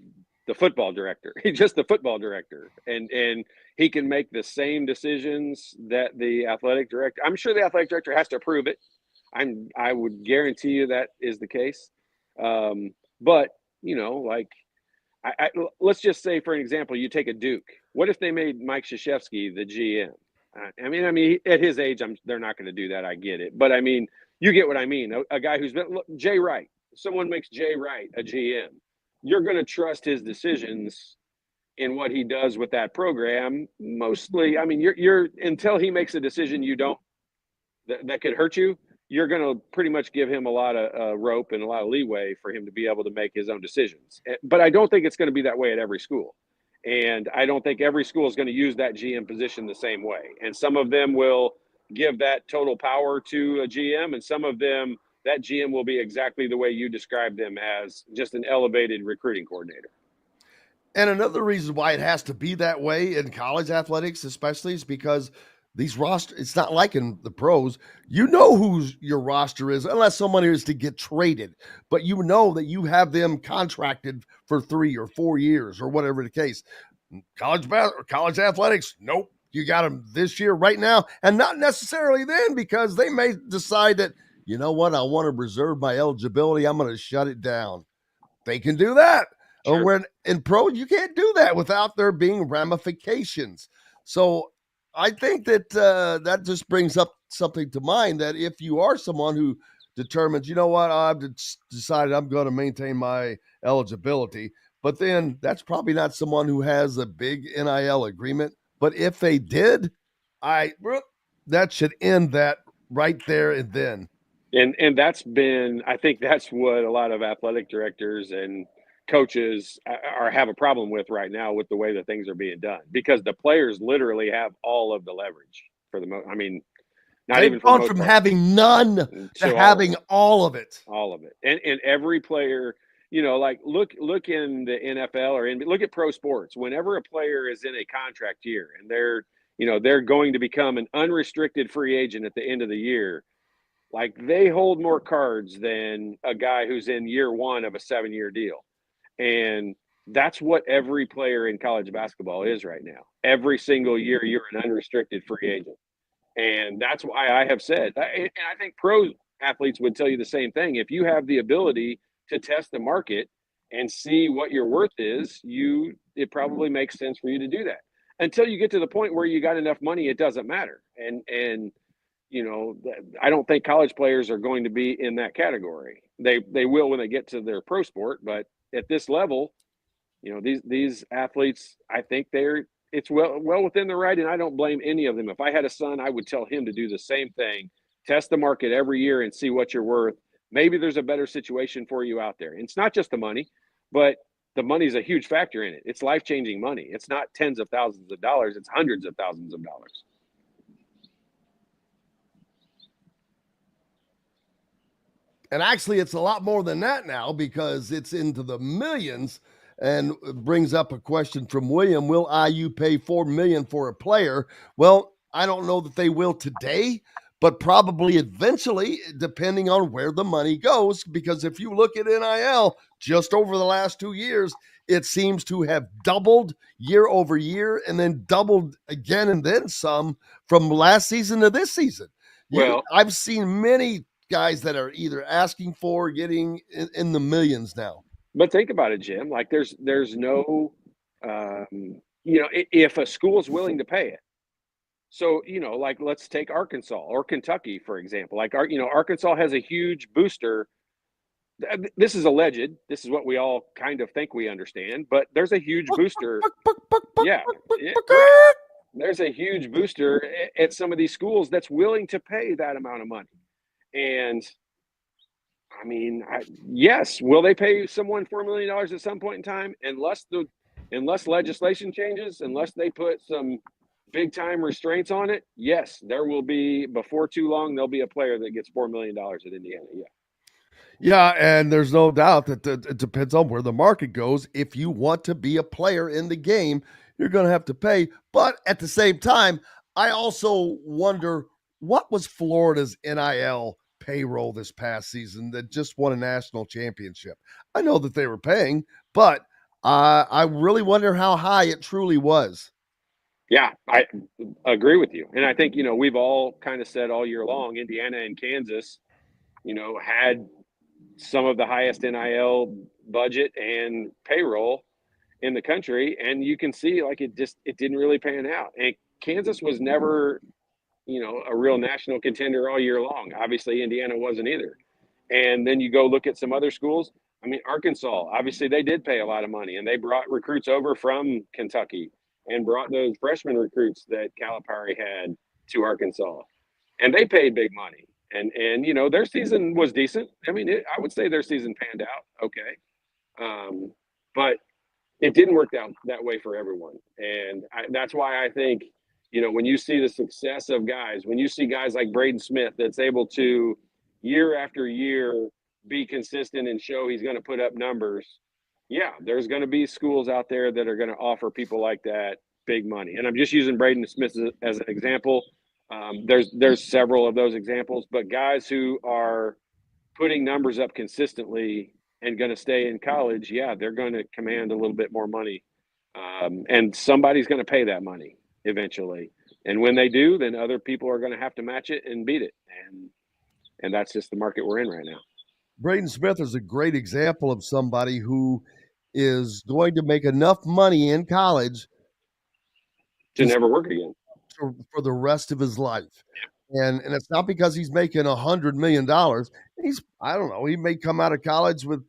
the football director. He's just the football director. And he can make the same decisions that the athletic director. I'm sure the athletic director has to approve it. I would guarantee you that is the case. But, you know, like let's just say, for an example, you take a Duke. What if they made Mike Krzyzewski the GM? I mean, at his age, they're not going to do that. I get it. But, I mean, you get what I mean. A guy who's been – Jay Wright. Someone makes Jay Wright a GM. You're going to trust his decisions in what he does with that program. Mostly, I mean, you're until he makes a decision that could hurt you, you're going to pretty much give him a lot of rope and a lot of leeway for him to be able to make his own decisions. But I don't think it's going to be that way at every school. And I don't think every school is going to use that GM position the same way. And some of them will give that total power to a GM, and some of them, that GM will be exactly the way you described them, as just an elevated recruiting coordinator. And another reason why it has to be that way in college athletics, especially, is because these rosters, it's not like in the pros. You know who your roster is, unless someone is to get traded. But you know that you have them contracted for 3 or 4 years or whatever the case. College athletics, nope. You got them this year right now, and not necessarily then, because they may decide that, you know what, I want to reserve my eligibility. I'm going to shut it down. They can do that. Sure. Where in pro, you can't do that without there being ramifications. So I think that that just brings up something to mind, that if you are someone who determines, you know what, I've decided I'm going to maintain my eligibility, but then that's probably not someone who has a big NIL agreement. But if they did, that should end that right there and then. And that's been, I think that's what a lot of athletic directors and coaches have a problem with right now, with the way that things are being done, because the players literally have all of the leverage for the most. I mean, not They've even gone from having none to having all of it. All of it. And every player, you know, like look in the NFL or look at pro sports. Whenever a player is in a contract year and they're going to become an unrestricted free agent at the end of the year, like, they hold more cards than a guy who's in year one of a 7-year deal. And that's what every player in college basketball is right now. Every single year, you're an unrestricted free agent. And that's why I have said, and I think pro athletes would tell you the same thing. If you have the ability to test the market and see what your worth is, it probably makes sense for you to do that. Until you get to the point where you got enough money, it doesn't matter. And you know, I don't think college players are going to be in that category. They will when they get to their pro sport, but at this level, you know, these athletes, I think it's well within the right, and I don't blame any of them. If I had a son, I would tell him to do the same thing. Test the market every year and see what you're worth. Maybe there's a better situation for you out there. And it's not just the money, but the money is a huge factor in it. It's life-changing money. It's not tens of thousands of dollars. It's hundreds of thousands of dollars. And actually, it's a lot more than that now, because it's into the millions. And it brings up a question from William. Will IU pay $4 million for a player? Well, I don't know that they will today, but probably eventually, depending on where the money goes. Because if you look at NIL just over the last 2 years, it seems to have doubled year over year, and then doubled again and then some from last season to this season. Well, I've seen many guys that are either asking for, getting in the millions now. But think about it, Jim. Like, there's no, you know, if a school is willing to pay it. So, you know, like, let's take Arkansas or Kentucky, for example. Like, Arkansas has a huge booster. This is alleged. This is what we all kind of think we understand. But there's a huge booster. Yeah. There's a huge booster at some of these schools that's willing to pay that amount of money. And I mean, yes, will they pay someone $4 million at some point in time? Unless legislation changes, unless they put some big time restraints on it, yes, there will be, before too long, there'll be a player that gets $4 million at Indiana. Yeah. Yeah, and there's no doubt that it depends on where the market goes. If you want to be a player in the game, you're going to have to pay. But at the same time, I also wonder, what was Florida's NIL payroll this past season that just won a national championship? I know that they were paying, but I really wonder how high it truly was. Yeah, I agree with you. And I think, we've all kind of said all year long, Indiana and Kansas, had some of the highest NIL budget and payroll in the country. And you can see like it didn't really pan out. And Kansas was never, a real national contender all year long. Obviously, Indiana wasn't either. And then you go look at some other schools. I mean, Arkansas, obviously they did pay a lot of money and they brought recruits over from Kentucky and brought those freshman recruits that Calipari had to Arkansas. And they paid big money. And their season was decent. I mean, I would say their season panned out okay. But it didn't work out that way for everyone. And that's why I think, when you see the success of guys, when you see guys like Braden Smith that's able to year after year be consistent and show he's going to put up numbers, yeah, there's going to be schools out there that are going to offer people like that big money. And I'm just using Braden Smith as an example. There's several of those examples, but guys who are putting numbers up consistently and going to stay in college, yeah, they're going to command a little bit more money. And somebody's going to pay that money eventually. And when they do, then other people are going to have to match it and beat it. And that's just the market we're in right now. Braden Smith is a great example of somebody who is going to make enough money in college to never work again for the rest of his life. And it's not because he's making $100 million. I don't know, he may come out of college with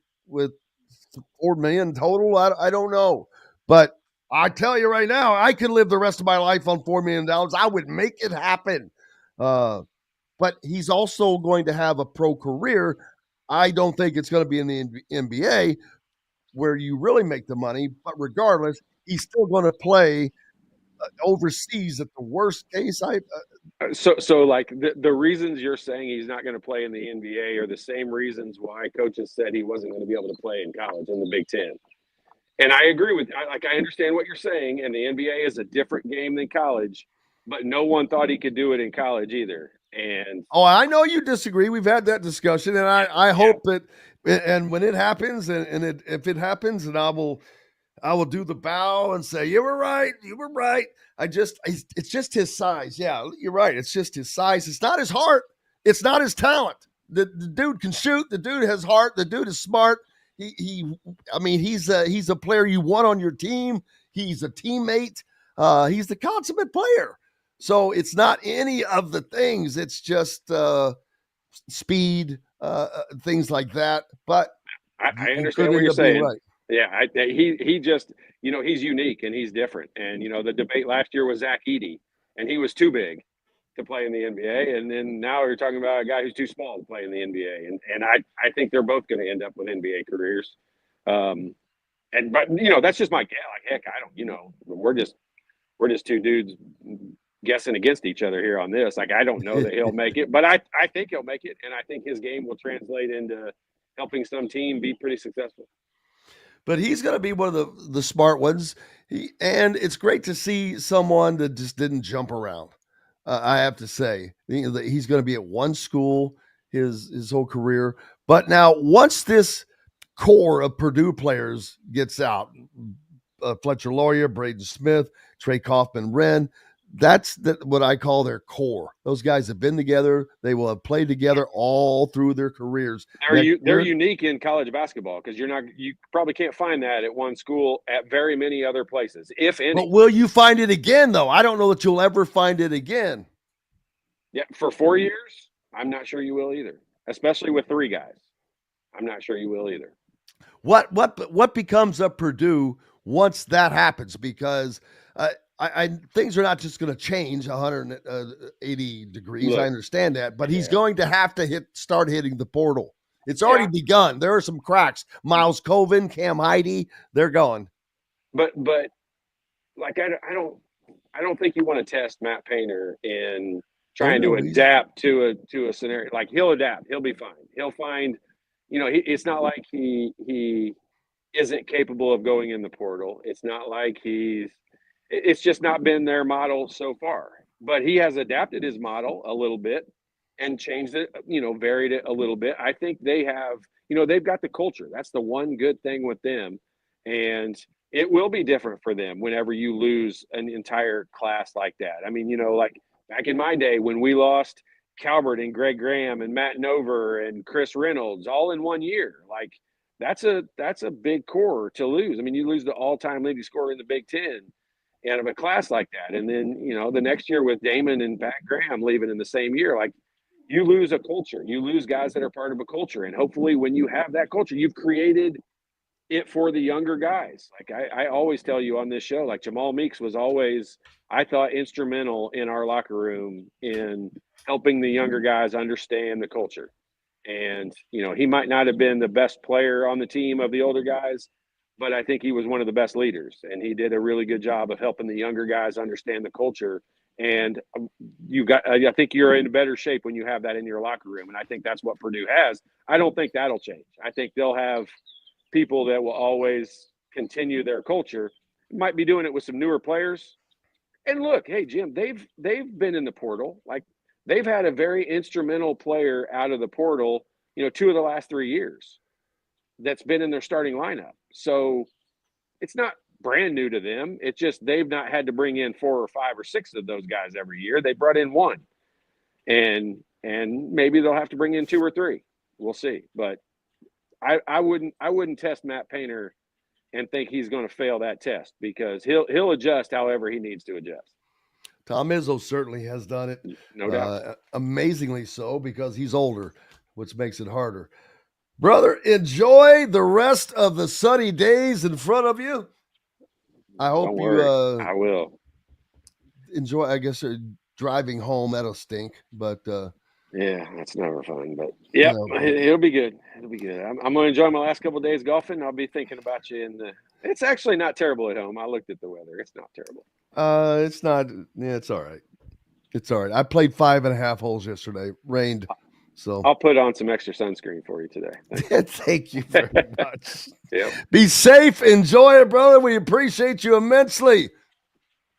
$4 million total. I don't know. But I tell you right now, I could live the rest of my life on $4 million. I would make it happen. But he's also going to have a pro career. I don't think it's going to be in the NBA where you really make the money. But regardless, he's still going to play overseas at the worst case. So like the reasons you're saying he's not going to play in the NBA are the same reasons why coaches said he wasn't going to be able to play in college in the Big Ten. And I agree with, I understand what you're saying, and the NBA is a different game than college, but no one thought he could do it in college either. And I know you disagree. We've had that discussion, and I hope that, and when it happens, if it happens, and I will do the bow and say, you were right. It's just his size. Yeah, you're right. It's just his size. It's not his heart. It's not his talent. The dude can shoot. The dude has heart. The dude is smart. He's a player you want on your team. He's a teammate. He's the consummate player. So it's not any of the things. It's just speed, things like that. But I understand what you're saying. Right. Yeah, he just, he's unique and he's different. And, the debate last year was Zach Edey, and he was too big to play in the NBA. And then now you're talking about a guy who's too small to play in the NBA. And I think they're both going to end up with NBA careers. But that's just my guess. Like, heck, I don't, we're just two dudes guessing against each other here on this. Like, I don't know that he'll make it, but I think he'll make it. And I think his game will translate into helping some team be pretty successful. But he's going to be one of the smart ones. And it's great to see someone that just didn't jump around. I have to say, he's going to be at one school his whole career. But now, once this core of Purdue players gets out, Fletcher Loyer, Braden Smith, Trey Kaufman-Renn, that's what I call their core. Those guys have been together. They will have played together all through their careers. They're unique in college basketball because you probably can't find that at one school at very many other places, if any. But will you find it again, though? I don't know that you'll ever find it again. Yeah, for 4 years, I'm not sure you will either, especially with three guys. I'm not sure you will either. What becomes of Purdue once that happens? Because things are not just going to change 180 degrees. Look, I understand that, but he's going to have to start hitting the portal. It's already begun. There are some cracks. Miles Colvin, Cam Heide, they're going. But like I don't think you want to test Matt Painter in trying to adapt to a scenario. Like, he'll adapt. He'll be fine. He'll find. It's not like he isn't capable of going in the portal. It's not like it's just not been their model so far. But he has adapted his model a little bit and changed it, varied it a little bit. I think they have, they've got the culture. That's the one good thing with them. And it will be different for them whenever you lose an entire class like that. I mean, like back in my day when we lost Calvert and Greg Graham and Matt Nover and Chris Reynolds all in 1 year, like that's a big core to lose. I mean, you lose the all-time leading scorer in the Big Ten out of a class like that. And then, the next year with Damon and Pat Graham leaving in the same year, like you lose a culture, you lose guys that are part of a culture. And hopefully when you have that culture, you've created it for the younger guys. Like I always tell you on this show, like Jamal Meeks was always, I thought, instrumental in our locker room in helping the younger guys understand the culture. And, he might not have been the best player on the team of the older guys, but I think he was one of the best leaders, and he did a really good job of helping the younger guys understand the culture. And I think you're in better shape when you have that in your locker room. And I think that's what Purdue has. I don't think that'll change. I think they'll have people that will always continue their culture. Might be doing it with some newer players. And look, hey, Jim, they've been in the portal. Like they've had a very instrumental player out of the portal, 2 of the last 3 years that's been in their starting lineup. So it's not brand new to them. It's just they've not had to bring in 4 or 5 or 6 of those guys every year. They brought in 1. And maybe they'll have to bring in 2 or 3. We'll see. But I wouldn't test Matt Painter and think he's going to fail that test, because he'll adjust however he needs to adjust. Tom Izzo certainly has done it. No doubt. Amazingly so, because he's older, which makes it harder. Brother, enjoy the rest of the sunny days in front of you. I hope I will. Enjoy, I guess, driving home. That'll stink, but yeah, that's never fun. But yeah, it'll be good. It'll be good. I'm going to enjoy my last couple of days golfing. I'll be thinking about you. It's actually not terrible at home. I looked at the weather. It's not terrible. It's not. Yeah, it's all right. It's all right. I played 5.5 holes yesterday. Rained. So I'll put on some extra sunscreen for you today. Thank you very much. Yep. Be safe. Enjoy it, brother. We appreciate you immensely.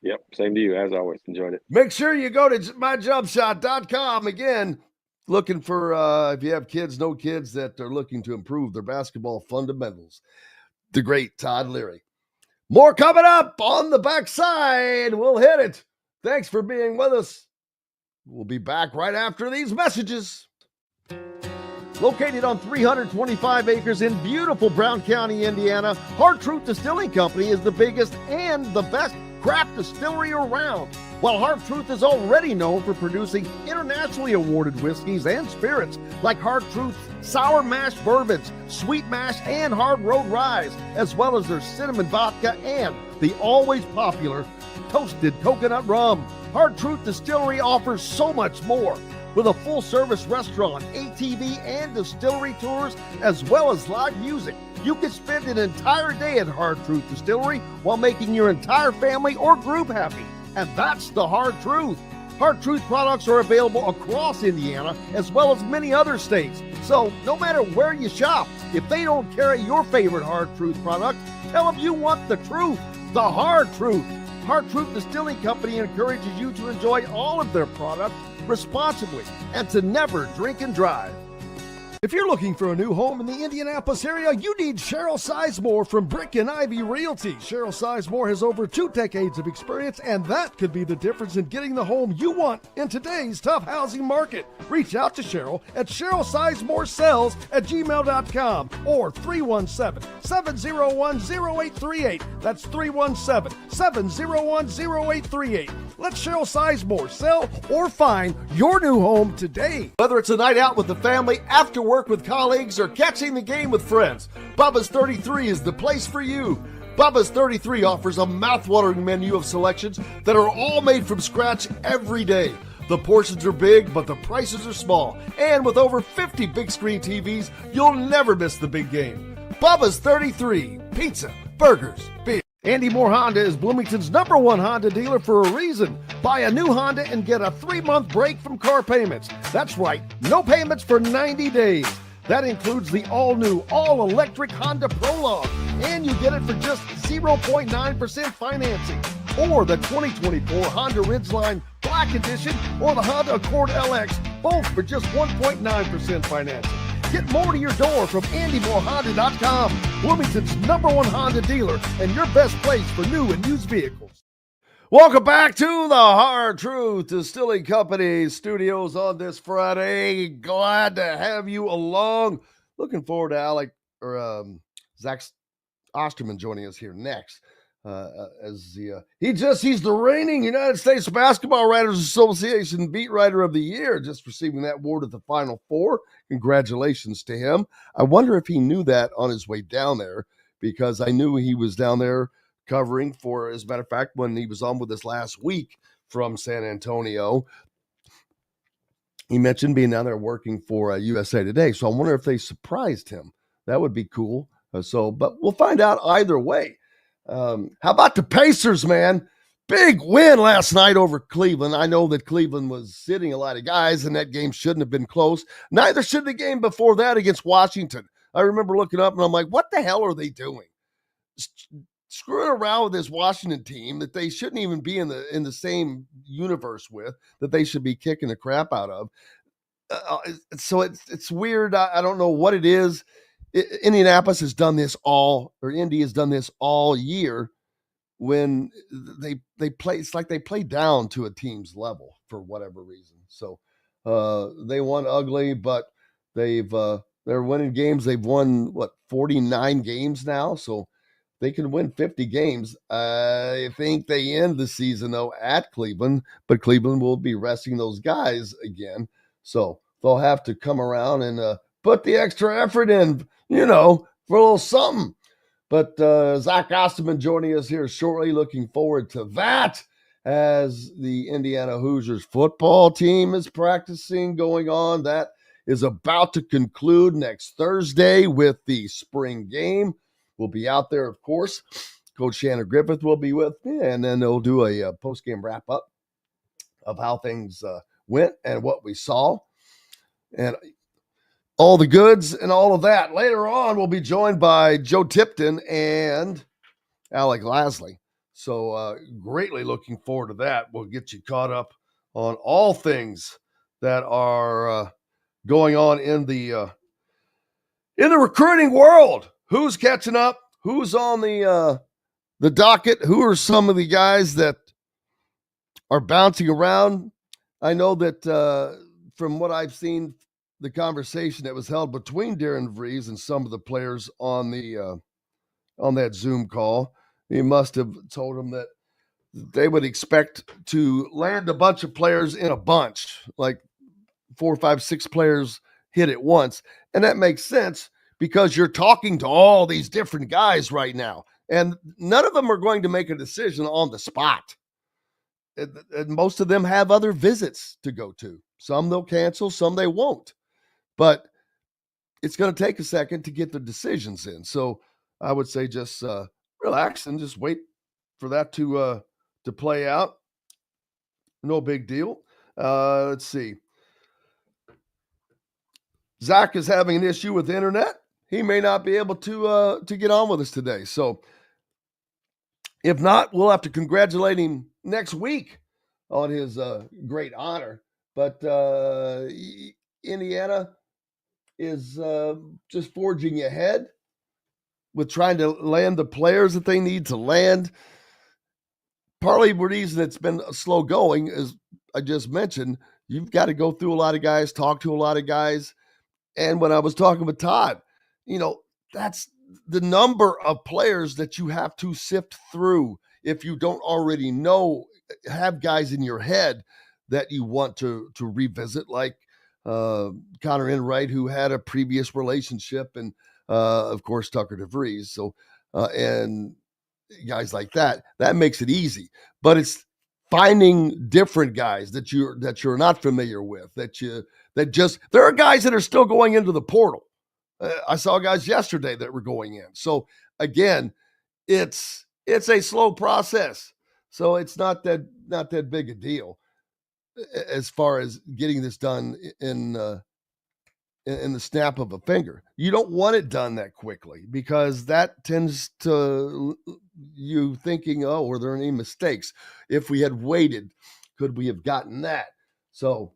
Yep. Same to you. As always. Enjoyed it. Make sure you go to myjumpshot.com. Again, looking for, if you have kids, no kids that are looking to improve their basketball fundamentals. The great Todd Leary. More coming up on the backside. We'll hit it. Thanks for being with us. We'll be back right after these messages. Located on 325 acres in beautiful Brown County, Indiana, Hard Truth Distilling Company is the biggest and the best craft distillery around. While Hard Truth is already known for producing internationally awarded whiskeys and spirits like Hard Truth's sour mash bourbons, sweet mash, and hard road ryes, as well as their cinnamon vodka and the always popular toasted coconut rum. Hard Truth Distillery offers so much more. With a full-service restaurant, ATV, and distillery tours, as well as live music, you can spend an entire day at Hard Truth Distillery while making your entire family or group happy. And that's the Hard Truth. Hard Truth products are available across Indiana, as well as many other states. So no matter where you shop, if they don't carry your favorite Hard Truth product, tell them you want the truth, the Hard Truth. Hard Truth Distilling Company encourages you to enjoy all of their products responsibly and to never drink and drive. If you're looking for a new home in the Indianapolis area, you need Cheryl Sizemore from Brick and Ivy Realty. Cheryl Sizemore has over 2 decades of experience, and that could be the difference in getting the home you want in today's tough housing market. Reach out to Cheryl at CherylSizemore@gmail.com or 317-701-0838. That's 317-701-0838. Let Cheryl Sizemore sell or find your new home today. Whether it's a night out with the family, after work with colleagues, or catching the game with friends, Bubba's 33 is the place for you. Bubba's 33 offers a mouthwatering menu of selections that are all made from scratch every day. The portions are big, but the prices are small. And with over 50 big screen TVs, you'll never miss the big game. Bubba's 33, pizza, burgers, beer. Andy Moore Honda is Bloomington's #1 Honda dealer for a reason. Buy a new Honda and get a 3-month break from car payments. That's right, no payments for 90 days. That includes the all-new, all-electric Honda Prologue. And you get it for just 0.9% financing. Or the 2024 Honda Ridgeline Black Edition or the Honda Accord LX, both for just 1.9% financing. Get more to your door from AndyMooreHonda.com, Wilmington's #1 Honda dealer and your best place for new and used vehicles. Welcome back to the Hard Truth Distilling Company studios on this Friday. Glad to have you along. Looking forward to Zach Osterman joining us here next. He's the reigning United States Basketball Writers Association Beat Writer of the Year, just receiving that award at the Final Four. Congratulations to him. I wonder if he knew that on his way down there, because I knew he was down there covering for, as a matter of fact, when he was on with us last week from San Antonio, he mentioned being down there working for USA Today. So I wonder if they surprised him. That would be cool. But we'll find out either way. How about the Pacers, man? Big win last night over Cleveland. I know that Cleveland was sitting a lot of guys, and that game shouldn't have been close. Neither should the game before that against Washington. I remember looking up, and I'm like, what the hell are they doing? Screwing around with this Washington team that they shouldn't even be in the same universe with, that they should be kicking the crap out of. So it's weird. I don't know what it is. Indianapolis has done this Indy has done this all year when they play. It's like they play down to a team's level for whatever reason. So they won ugly, but they're winning games. They've won 49 games now, so they can win 50 games. I think they end the season though at Cleveland, but Cleveland will be resting those guys again, so they'll have to come around and put the extra effort in, for a little something. But Zach Osterman joining us here shortly. Looking forward to that as the Indiana Hoosiers football team is practicing going on. That is about to conclude next Thursday with the spring game. We'll be out there, of course. Coach Shannon Griffith will be with me, and then they'll do a post-game wrap-up of how things went and what we saw. And all the goods and all of that. Later on, we'll be joined by Joe Tipton and Alec Lasley. So greatly looking forward to that. We'll get you caught up on all things that are going on in the recruiting world. Who's catching up? Who's on the docket? Who are some of the guys that are bouncing around? I know that from what I've seen, the conversation that was held between Darren Vries and some of the players on that Zoom call, he must have told them that they would expect to land a bunch of players in a bunch, like 4, 5, 6 players hit at once. And that makes sense because you're talking to all these different guys right now, and none of them are going to make a decision on the spot. And most of them have other visits to go to. Some they'll cancel, some they won't. But it's going to take a second to get the decisions in. So I would say just relax and just wait for that to play out. No big deal. Let's see. Zach is having an issue with the internet. He may not be able to get on with us today. So if not, we'll have to congratulate him next week on his great honor. But Indiana is just forging ahead with trying to land the players that they need to land. Partly the reason it's been slow going, as I just mentioned, you've got to go through a lot of guys, talk to a lot of guys. And when I was talking with Todd, that's the number of players that you have to sift through if you don't already have guys in your head that you want to revisit, like Connor Enright, who had a previous relationship, and of course Tucker DeVries. So and guys like that makes it easy. But it's finding different guys that you're not familiar with. There are guys that are still going into the portal. I saw guys yesterday that were going in. So again, it's a slow process. So it's not that big a deal as far as getting this done in the snap of a finger. You don't want it done that quickly because that tends to you thinking, oh, were there any mistakes? If we had waited, could we have gotten that? So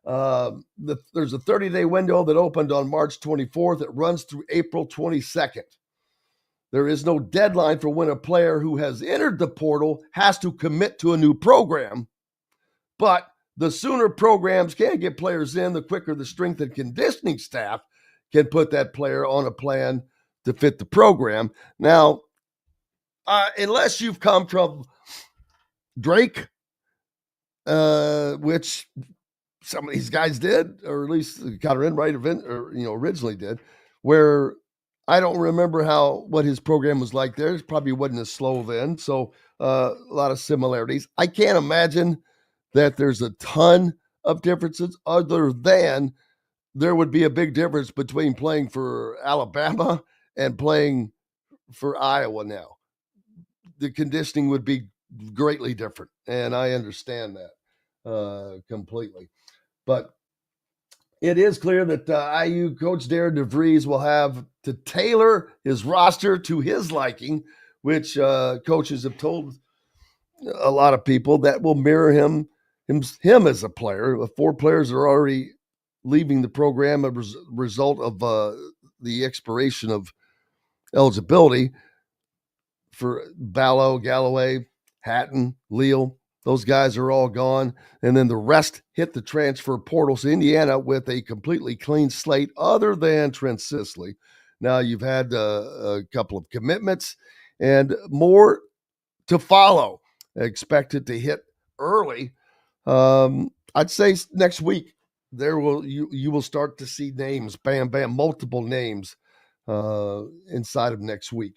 There's a 30-day window that opened on March 24th. It runs through April 22nd. There is no deadline for when a player who has entered the portal has to commit to a new program. But the sooner programs can get players in, the quicker the strength and conditioning staff can put that player on a plan to fit the program. Now, unless you've come from Drake, which some of these guys did, or at least Connor Enright originally did, where I don't remember what his program was like there. It probably wasn't as slow then. So a lot of similarities. I can't imagine that there's a ton of differences other than there would be a big difference between playing for Alabama and playing for Iowa now. The conditioning would be greatly different, and I understand that completely. But it is clear that IU coach Darren DeVries will have to tailor his roster to his liking, which coaches have told a lot of people that will mirror him as a player. 4 players are already leaving the program as a result of the expiration of eligibility for Ballo, Galloway, Hatton, Leal. Those guys are all gone. And then the rest hit the transfer portal. So Indiana with a completely clean slate other than Trent Sisley. Now you've had a couple of commitments and more to follow. Expected to hit early. I'd say next week you will start to see names, bam, bam, multiple names inside of next week.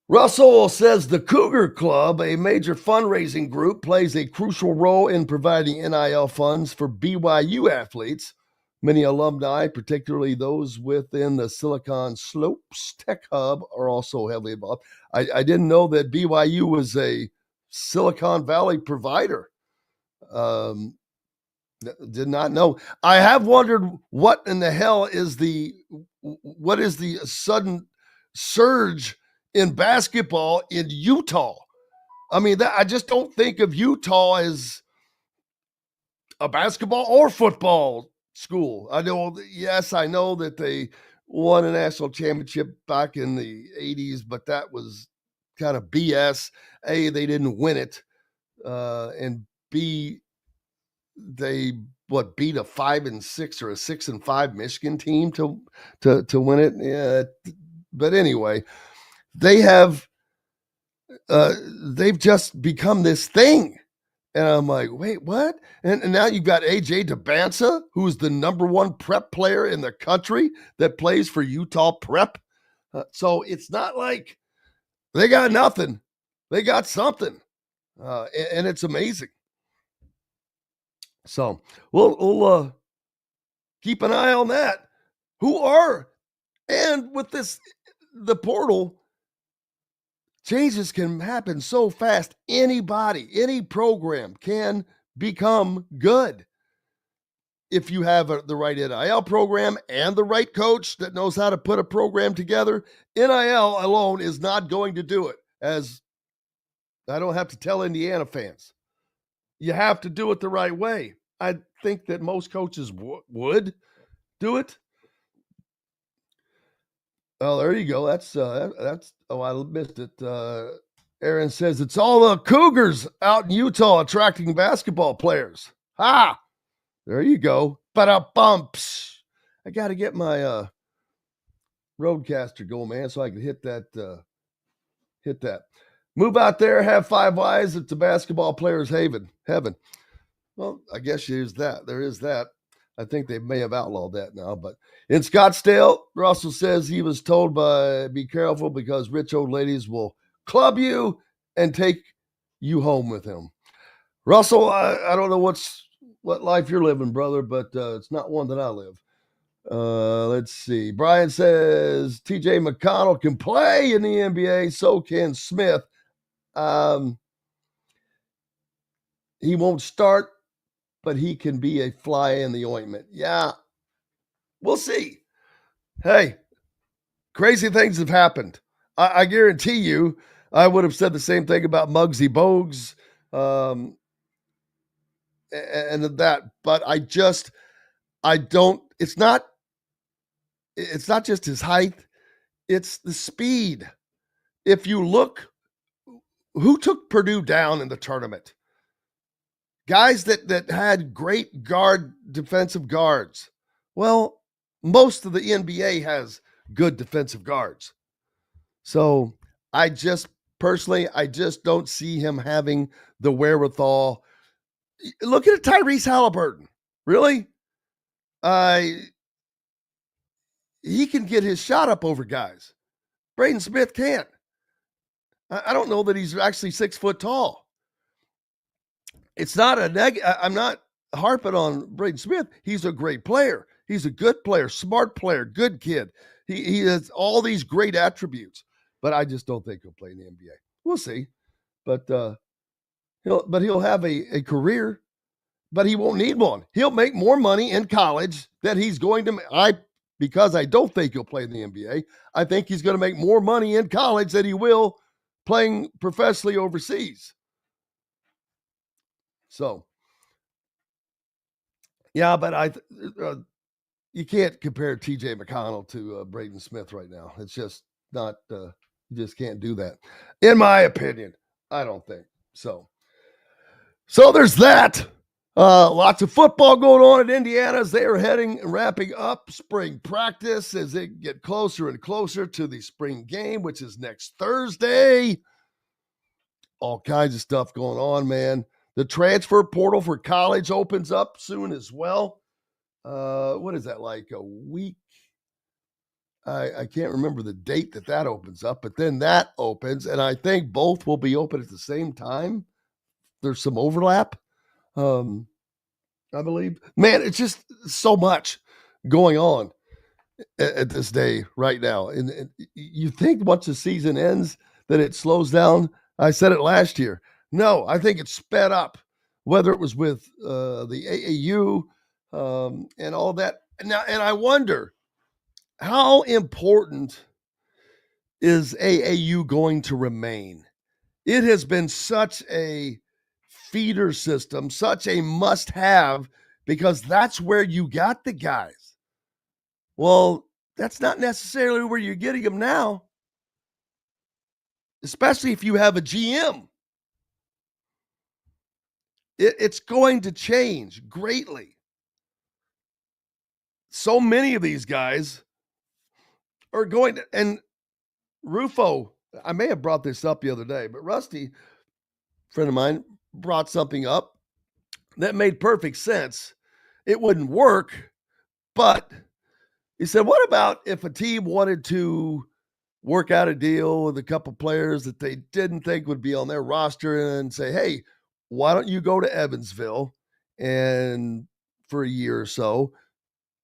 Russell says the Cougar Club, a major fundraising group, plays a crucial role in providing NIL funds for BYU athletes. Many alumni, particularly those within the Silicon Slopes Tech Hub, are also heavily involved. I didn't know that BYU was a Silicon Valley provider. Did not know. I have wondered what in the hell is the sudden surge in basketball in Utah. I mean, I just don't think of Utah as a basketball or football school. I know that they won a national championship back in the 80s, but that was kind of BS. A, they didn't win it. And B, they beat a 5-6 or a 6-5 Michigan team to win it. Yeah. But anyway, they've just become this thing. And I'm like, wait, what? And now you've got AJ DeBansa, who's the number 1 prep player in the country that plays for Utah Prep. So it's not like they got nothing. They got something. And it's amazing. So we'll keep an eye on that. And with the portal, changes can happen so fast. Anybody, any program can become good if you have the right NIL program and the right coach that knows how to put a program together. NIL alone is not going to do it, as I don't have to tell Indiana fans. You have to do it the right way. I think that most coaches would do it. Oh, there you go. That's I missed it. Aaron says it's all the Cougars out in Utah attracting basketball players. Ha! There you go. Ba-da-bumps. I got to get my roadcaster going, man, so I can hit that. Move out there, have 5 wives. It's a basketball player's heaven. Well, I guess there is that. I think they may have outlawed that now. But in Scottsdale, Russell says he was told be careful because rich old ladies will club you and take you home with him. Russell, I don't know what life you're living, brother, but it's not one that I live. Let's see. Brian says TJ McConnell can play in the NBA. So can Smith. He won't start, but he can be a fly in the ointment. Yeah, we'll see. Hey, crazy things have happened. I guarantee you, I would have said the same thing about Muggsy Bogues. and that. But it's not just his height, it's the speed. If you look, who took Purdue down in the tournament? Guys that had great defensive guards. Well, most of the NBA has good defensive guards. So I just don't see him having the wherewithal. Look at Tyrese Halliburton. Really? He can get his shot up over guys. Braden Smith can't. I don't know that he's actually 6 foot tall. It's not I'm not harping on Braden Smith. He's a great player. He's a good player, smart player, good kid. He has all these great attributes, but I just don't think he'll play in the NBA. We'll see. But he'll have a career, but he won't need one. He'll make more money in college than he's going to. Because I don't think he'll play in the NBA. I think he's going to make more money in college than he will playing professionally overseas. So, yeah, but you can't compare T.J. McConnell to Braden Smith right now. It's just not. You just can't do that, in my opinion. I don't think so. So there's that. Lots of football going on at Indiana as they are wrapping up spring practice as they get closer and closer to the spring game, which is next Thursday. All kinds of stuff going on, man. The transfer portal for college opens up soon as well. What is that, like a week? I can't remember the date that opens up, but then that opens, and I think both will be open at the same time. There's some overlap. I believe. Man, it's just so much going on at this day right now. And you think once the season ends that it slows down? I said it last year. No, I think it's sped up, whether it was with the AAU and all that. And I wonder, how important is AAU going to remain? It has been such a feeder system, such a must-have, because that's where you got the guys. Well, that's not necessarily where you're getting them now, especially if you have a GM. It's going to change greatly. So many of these guys are going to, and Rufo, I may have brought this up the other day, but Rusty, friend of mine, brought something up that made perfect sense. It wouldn't work, but he said, what about if a team wanted to work out a deal with a couple players that they didn't think would be on their roster and say, hey, why don't you go to Evansville and for a year or so,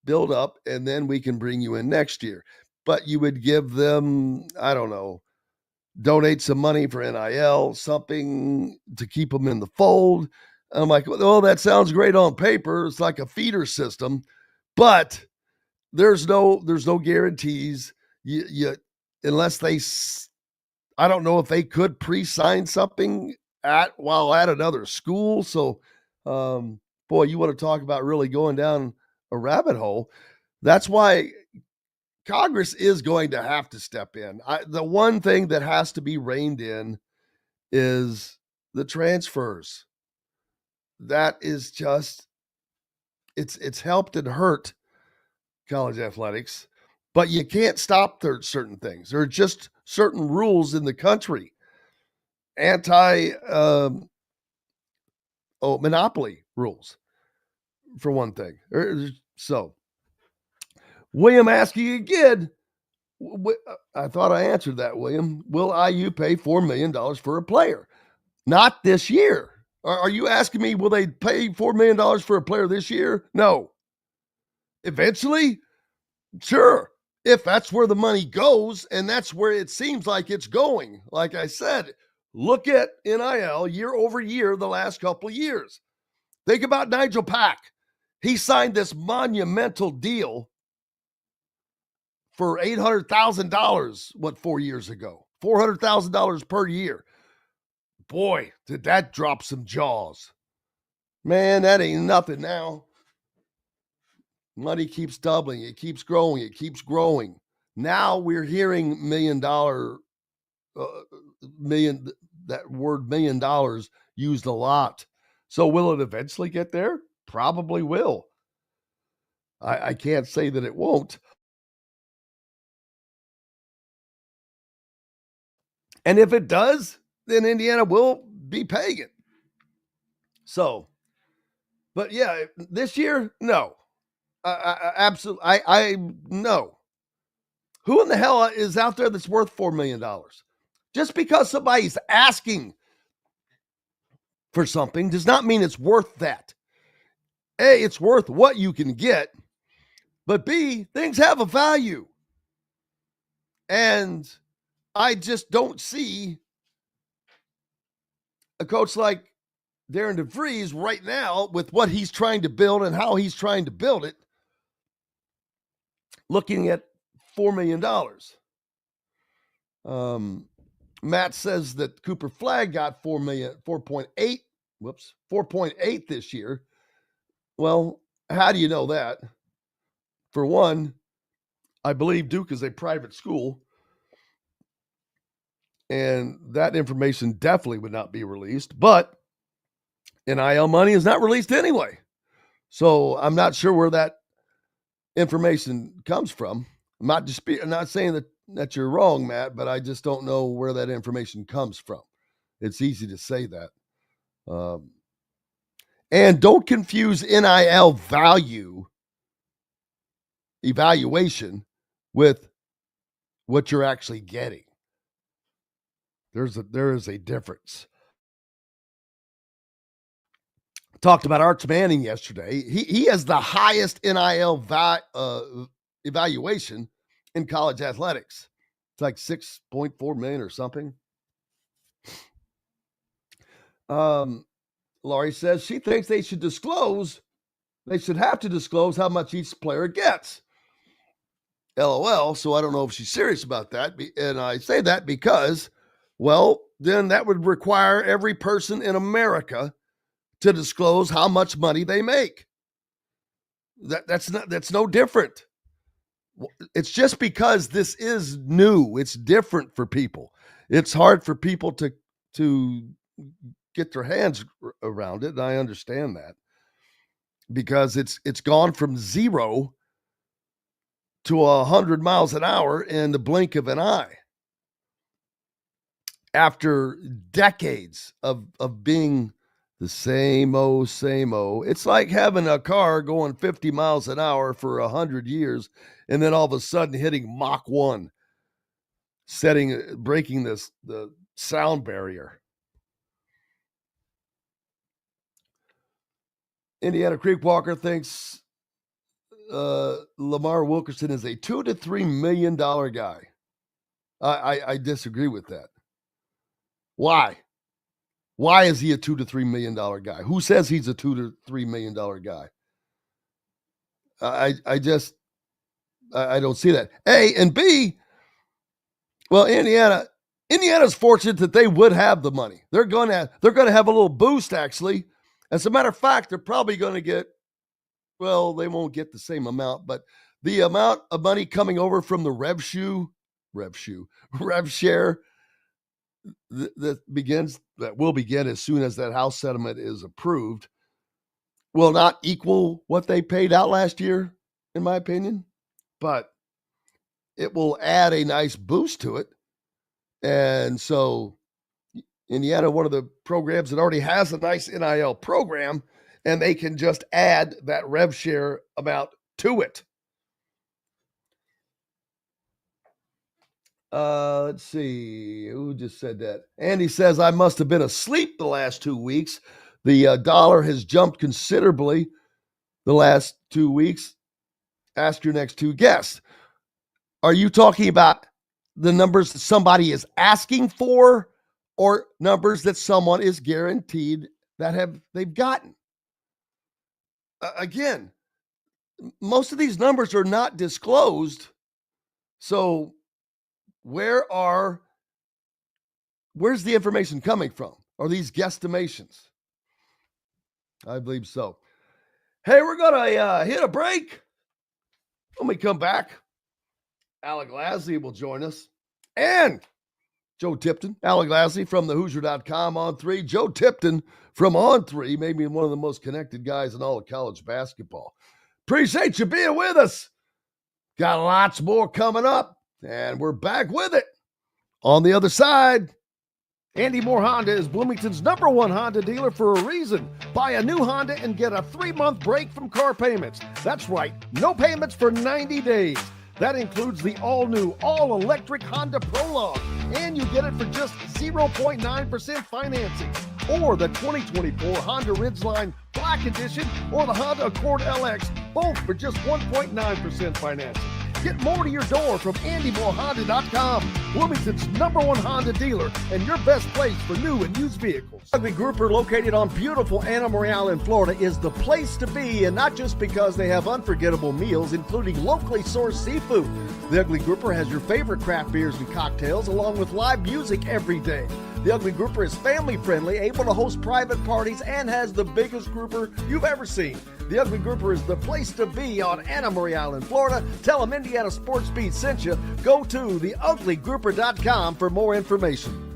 build up, and then we can bring you in next year. But you would give them, I don't know, donate some money for NIL, something to keep them in the fold. And I'm like, well, that sounds great on paper. It's like a feeder system, but there's no guarantees. You unless they, I don't know if they could pre-sign something while at another school. So, boy, you want to talk about really going down a rabbit hole. That's why Congress is going to have to step in. The one thing that has to be reined in is the transfers. That is just, it's helped and hurt college athletics, but you can't stop certain things. There are just certain rules in the country. Monopoly rules, for one thing. So, William asking again, I thought I answered that, William. Will IU pay $4 million for a player? Not this year. Are you asking me, will they pay $4 million for a player this year? No. Eventually? Sure. If that's where the money goes, and that's where it seems like it's going. Like I said, look at NIL year over year the last couple of years. Think about Nigel Pack. He signed this monumental deal for $800,000, 4 years ago? $400,000 per year. Boy, did that drop some jaws. Man, that ain't nothing now. Money keeps doubling. It keeps growing. It keeps growing. Now we're hearing that word $1 million used a lot. So will it eventually get there? Probably will. I can't say that it won't. And if it does, then Indiana will be paying it. So, but yeah, this year, no. Absolutely. I no. Who in the hell is out there that's worth $4 million? Just because somebody's asking for something does not mean it's worth that. A, it's worth what you can get, but B, things have a value. And I just don't see a coach like Darren DeVries right now with what he's trying to build and how he's trying to build it, looking at $4 million. Matt says that Cooper Flagg got 4.8 this year. Well, how do you know that? For one, I believe Duke is a private school, and that information definitely would not be released, but NIL money is not released anyway. So I'm not sure where that information comes from. I'm not saying that you're wrong, Matt, but I just don't know where that information comes from. It's easy to say that. And don't confuse NIL value evaluation with what you're actually getting. There is a difference. Talked about Arch Manning yesterday. He has the highest NIL evaluation in college athletics. It's like 6.4 million or something. Laurie says she thinks they should have to disclose how much each player gets. LOL. So I don't know if she's serious about that. And I say that because, well, then that would require every person in America to disclose how much money they make. That's no different. It's just because this is new. It's different for people. It's hard for people to get their hands around it. And I understand that because it's gone from 0 to 100 miles an hour in the blink of an eye. After decades of being the same old. It's like having a car going 50 miles an hour for 100 years and then all of a sudden hitting Mach 1, breaking the sound barrier. Indiana Creek Walker thinks Lamar Wilkerson is a $2 to $3 million guy. I disagree with that. Why? Why is he a $2 to $3 million guy? Who says he's a $2 to $3 million guy? I don't see that. A, and B, well, Indiana's fortunate that they would have the money. They're going to have a little boost, actually. As a matter of fact, they're probably going to get, well, they won't get the same amount, but the amount of money coming over from the rev share that will begin as soon as that House settlement is approved will not equal what they paid out last year, in my opinion, but it will add a nice boost to it. And so Indiana, one of the programs that already has a nice NIL program, and they can just add that rev share amount to it. Let's see. Who just said that? Andy says, I must have been asleep the last 2 weeks. The dollar has jumped considerably the last 2 weeks. Ask your next two guests. Are you talking about the numbers that somebody is asking for or numbers that someone is guaranteed that they've gotten? Again, most of these numbers are not disclosed. So where's the information coming from? Are these guesstimations? I believe so. Hey, we're going to hit a break. When we come back, Alec Lasley will join us. And Joe Tipton, Alec Lasley from thehoosier.com on 3. Joe Tipton from On 3, maybe one of the most connected guys in all of college basketball. Appreciate you being with us. Got lots more coming up, and we're back with it. On the other side, Andy Moore Honda is Bloomington's #1 Honda dealer for a reason. Buy a new Honda and get a 3-month break from car payments. That's right, no payments for 90 days. That includes the all-new, all-electric Honda Prologue, and you get it for just 0.9% financing. Or the 2024 Honda Ridgeline Black Edition or the Honda Accord LX, both for just 1.9% financing. Get more to your door from AndyMooreHonda.com, Bloomington's #1 Honda dealer and your best place for new and used vehicles. Ugly Grouper, located on beautiful Anna Marie in Florida, is the place to be, and not just because they have unforgettable meals, including locally sourced seafood. The Ugly Grouper has your favorite craft beers and cocktails, along with live music every day. The Ugly Grouper is family-friendly, able to host private parties, and has the biggest grouper you've ever seen. The Ugly Grouper is the place to be on Anna Marie Island, Florida. Tell them Indiana Sports Beat sent you. Go to theuglygrouper.com for more information.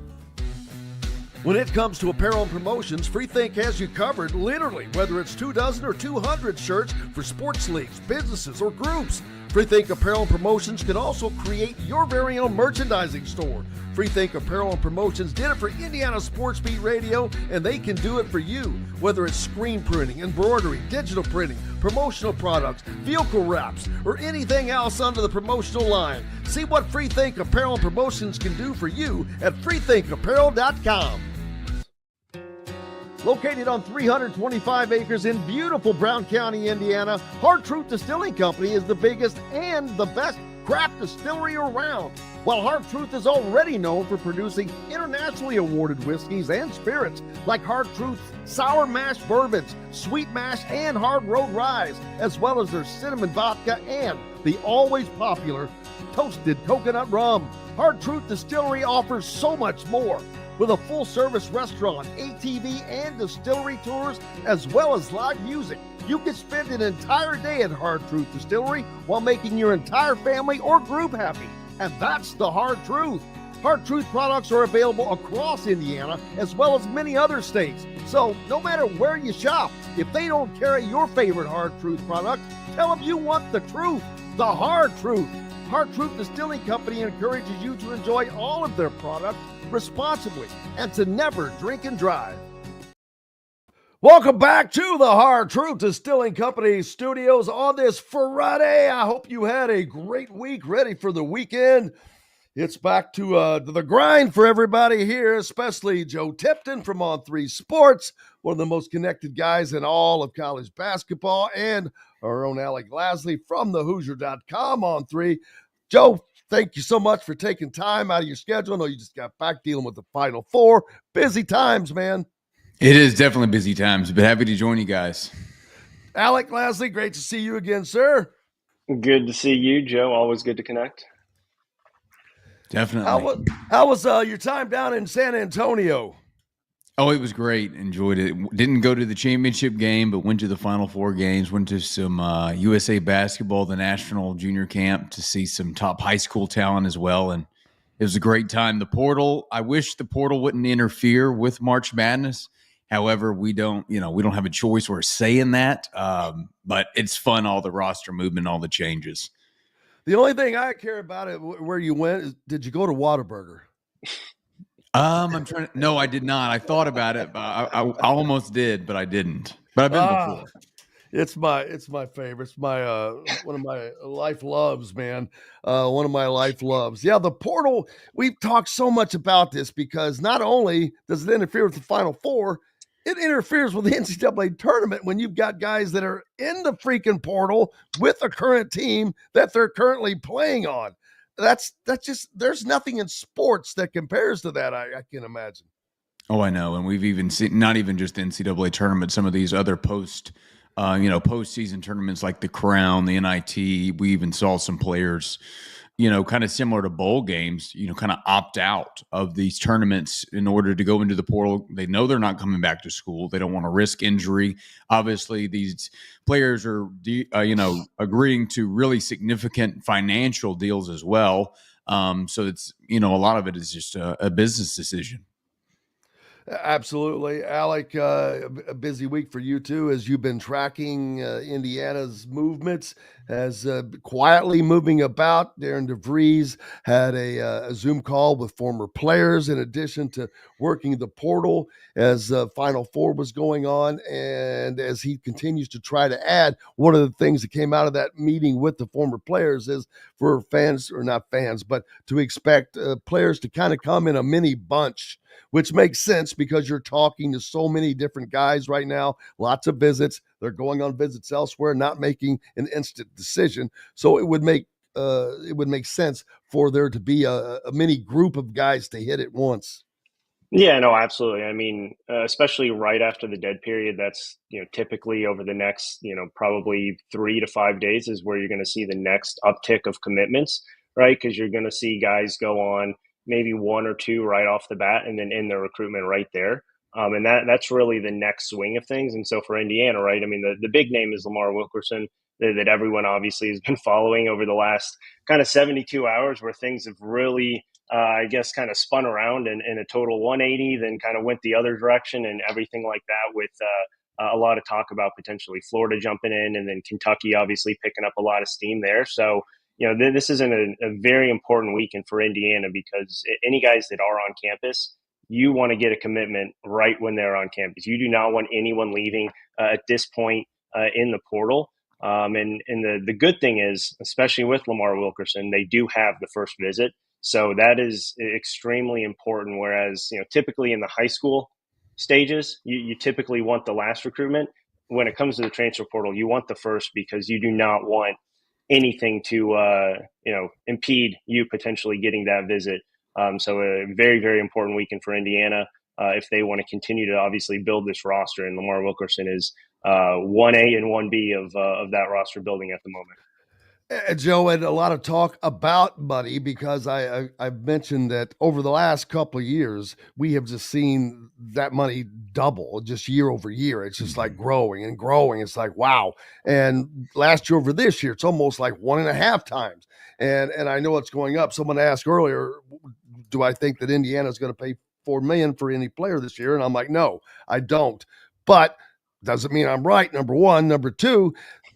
When it comes to apparel and promotions, Freethink has you covered, literally, whether it's 24 or 200 shirts for sports leagues, businesses, or groups. Freethink Apparel and Promotions can also create your very own merchandising store. Freethink Apparel and Promotions did it for Indiana Sports Beat Radio, and they can do it for you. Whether it's screen printing, embroidery, digital printing, promotional products, vehicle wraps, or anything else under the promotional line. See what Freethink Apparel and Promotions can do for you at freethinkapparel.com. Located on 325 acres in beautiful Brown County, Indiana, Hard Truth Distilling Company is the biggest and the best craft distillery around. While Hard Truth is already known for producing internationally awarded whiskeys and spirits like Hard Truth's Sour Mash Bourbons, Sweet Mash, and Hard Road Rye, as well as their cinnamon vodka and the always popular Toasted Coconut Rum. Hard Truth Distillery offers so much more. With a full-service restaurant, ATV, and distillery tours, as well as live music, you can spend an entire day at Hard Truth Distillery while making your entire family or group happy. And that's the Hard Truth. Hard Truth products are available across Indiana, as well as many other states. So no matter where you shop, if they don't carry your favorite Hard Truth product, tell them you want the truth, the Hard Truth. Hard Truth Distilling Company encourages you to enjoy all of their products responsibly and to never drink and drive. Welcome back to the Hard Truth Distilling Company studios on this Friday. I hope you had a great week, ready for the weekend. It's back to the grind for everybody here, especially Joe Tipton from On 3 Sports, one of the most connected guys in all of college basketball, and our own Alec Lasley from thehoosier.com on 3. Joe, thank you so much for taking time out of your schedule. I know you just got back dealing with the Final Four. Busy times, man. It is definitely busy times, but happy to join you guys. Alec Lasley, great to see you again, sir. Good to see you, Joe. Always good to connect. Definitely. How was your time down in San Antonio? Oh, it was great. Enjoyed it. Didn't go to the championship game, but went to the Final Four games. Went to some USA basketball, the national junior camp, to see some top high school talent as well. And it was a great time. The portal, I wish the portal wouldn't interfere with March Madness. However, we don't have a choice or a say in that. But it's fun, all the roster movement, all the changes. The only thing I care about it where you went is, did you go to Whataburger? No, I did not. I thought about it. I almost did, but I didn't. But I've been before. It's my favorite. It's my one of my life loves, man. One of my life loves. Yeah, the portal. We've talked so much about this because not only does it interfere with the Final Four, it interferes with the NCAA tournament when you've got guys that are in the freaking portal with a current team that they're currently playing on. That's just, there's nothing in sports that compares to that, I can imagine. Oh, I know. And we've even seen, not even just the NCAA tournament, some of these other postseason tournaments like the Crown, the NIT. We even saw some players kind of similar to bowl games, kind of opt out of these tournaments in order to go into the portal. They know they're not coming back to school. They don't want to risk injury. Obviously, these players are, agreeing to really significant financial deals as well. So it's, a lot of it is just a business decision. Absolutely. Alec, a busy week for you too, as you've been tracking Indiana's movements, as quietly moving about. Darren DeVries had a Zoom call with former players in addition to working the portal as Final Four was going on. And as he continues to try to add, one of the things that came out of that meeting with the former players is for fans, or not fans, but to expect players to kind of come in a mini bunch, which makes sense because you're talking to so many different guys right now, lots of visits. They're going on visits elsewhere, not making an instant decision. So it would make sense for there to be a mini group of guys to hit at once. Yeah, no, absolutely. I mean, especially right after the dead period, that's, typically over the next, probably 3 to 5 days is where you're going to see the next uptick of commitments, right? Because you're going to see guys go on maybe 1 or 2 right off the bat and then in their recruitment right there. And that's really the next swing of things. And so for Indiana, right, I mean, the big name is Lamar Wilkerson that everyone obviously has been following over the last kind of 72 hours where things have really I guess kind of spun around in a total 180, then kind of went the other direction and everything like that with a lot of talk about potentially Florida jumping in and then Kentucky obviously picking up a lot of steam there. So, this is a very important weekend for Indiana because any guys that are on campus, you want to get a commitment right when they're on campus. You do not want anyone leaving at this point in the portal. And the good thing is, especially with Lamar Wilkerson, they do have the first visit. So that is extremely important. Whereas, typically in the high school stages, you typically want the last recruitment. When it comes to the transfer portal, you want the first because you do not want anything to, impede you potentially getting that visit. So a very, very important weekend for Indiana if they want to continue to obviously build this roster. And Lamar Wilkerson is 1A and 1B of that roster building at the moment. Joe, had a lot of talk about money because I've mentioned that over the last couple of years, we have just seen that money double just year over year. It's just like growing and growing. It's like, wow. And last year over this year, it's almost like 1.5 times. And I know it's going up. Someone asked earlier, do I think that Indiana is going to pay $4 million for any player this year? And I'm like, no, I don't. But doesn't mean I'm right, number one. Number two,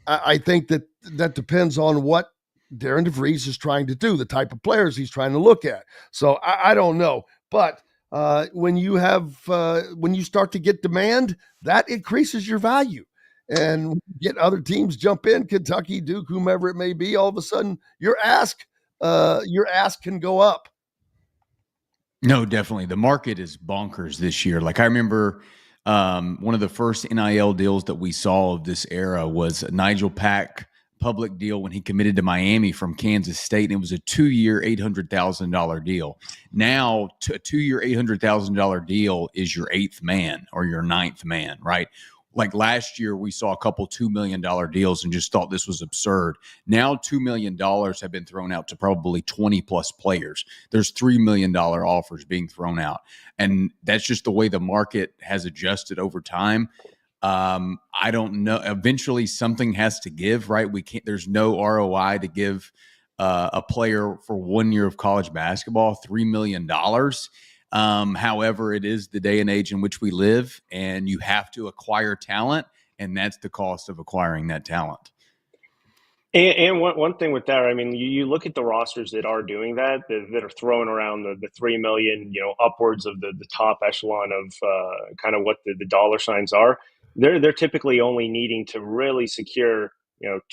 I think that depends on what Darren DeVries is trying to do, the type of players he's trying to look at. So I don't know. But when you start to get demand, that increases your value. And get other teams jump in, Kentucky, Duke, whomever it may be, all of a sudden your ask can go up. No, definitely. The market is bonkers this year. Like I remember one of the first NIL deals that we saw of this era was Nigel Pack public deal when he committed to Miami from Kansas State, and it was a 2-year, $800,000 deal. Now, a 2-year, $800,000 deal is your 8th man or your 9th man, right? Like last year, we saw a couple $2 million deals and just thought this was absurd. Now, $2 million have been thrown out to probably 20 plus players. There's $3 million offers being thrown out. And that's just the way the market has adjusted over time. I don't know. Eventually, something has to give, right? There's no ROI to give a player for 1 year of college basketball, $3 million. However, it is the day and age in which we live, and you have to acquire talent, and that's the cost of acquiring that talent. And one thing with that, I mean, you look at the rosters that are doing that are throwing around the 3 million, upwards of the top echelon of kind of what the dollar signs are. They're typically only needing to really secure,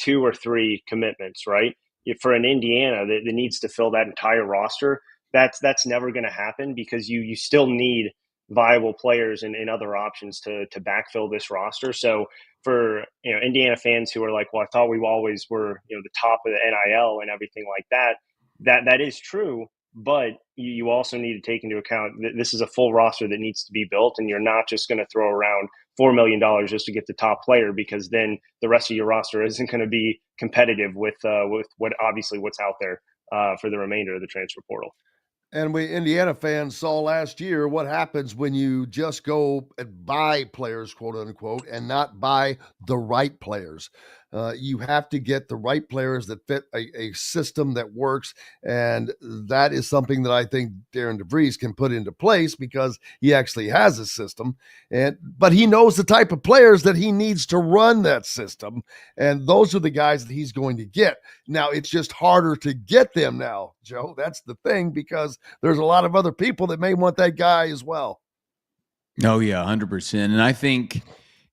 2 or 3 commitments, right? For an Indiana that needs to fill that entire roster, that's never going to happen because you still need viable players and other options to backfill this roster. So for Indiana fans who are like, well, I thought we always were the top of the NIL and everything like that is true. But you also need to take into account that this is a full roster that needs to be built, and you're not just going to throw around $4 million just to get the top player, because then the rest of your roster isn't going to be competitive with what obviously what's out there for the remainder of the transfer portal. And we Indiana fans saw last year what happens when you just go and buy players, quote unquote, and not buy the right players. You have to get the right players that fit a system that works. And that is something that I think Darren DeVries can put into place because he actually has a system. But he knows the type of players that he needs to run that system. And those are the guys that he's going to get. Now, it's just harder to get them now, Joe. That's the thing, because there's a lot of other people that may want that guy as well. Oh, yeah, 100%. And I think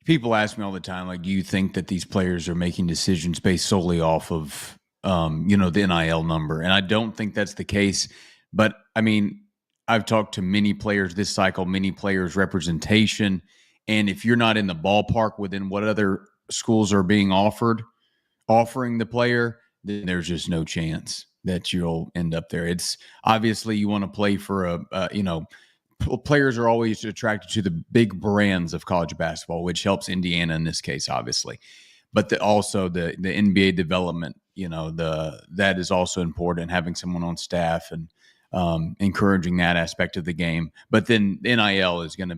people ask me all the time, like, do you think that these players are making decisions based solely off of, the NIL number? And I don't think that's the case. But, I mean, I've talked to many players this cycle, many players' representation. And if you're not in the ballpark within what other schools are being offering the player, then there's just no chance that you'll end up there. It's obviously you want to play for players are always attracted to the big brands of college basketball, which helps Indiana in this case, obviously. But also the NBA development, that is also important, having someone on staff and encouraging that aspect of the game. But then NIL is going to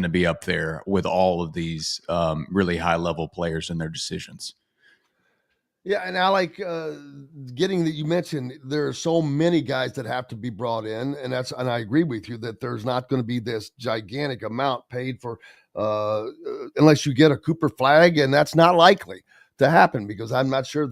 be up there with all of these really high level players and their decisions. Yeah, and Alec, getting that you mentioned, there are so many guys that have to be brought in, and I agree with you that there's not going to be this gigantic amount paid for unless you get a Cooper Flag, and that's not likely to happen because I'm not sure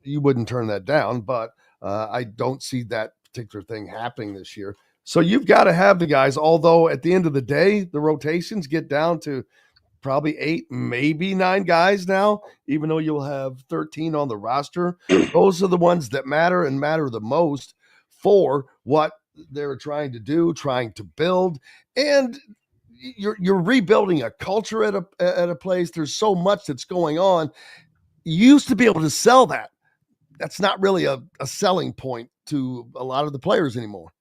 you wouldn't turn that down, but I don't see that particular thing happening this year. So you've got to have the guys, although at the end of the day, the rotations get down to probably 8, maybe 9 guys now, even though you'll have 13 on the roster. Those are the ones that matter and matter the most for what they're trying to do, trying to build. And you're rebuilding a culture at a place. There's so much that's going on. You used to be able to sell that. That's not really a selling point to a lot of the players anymore.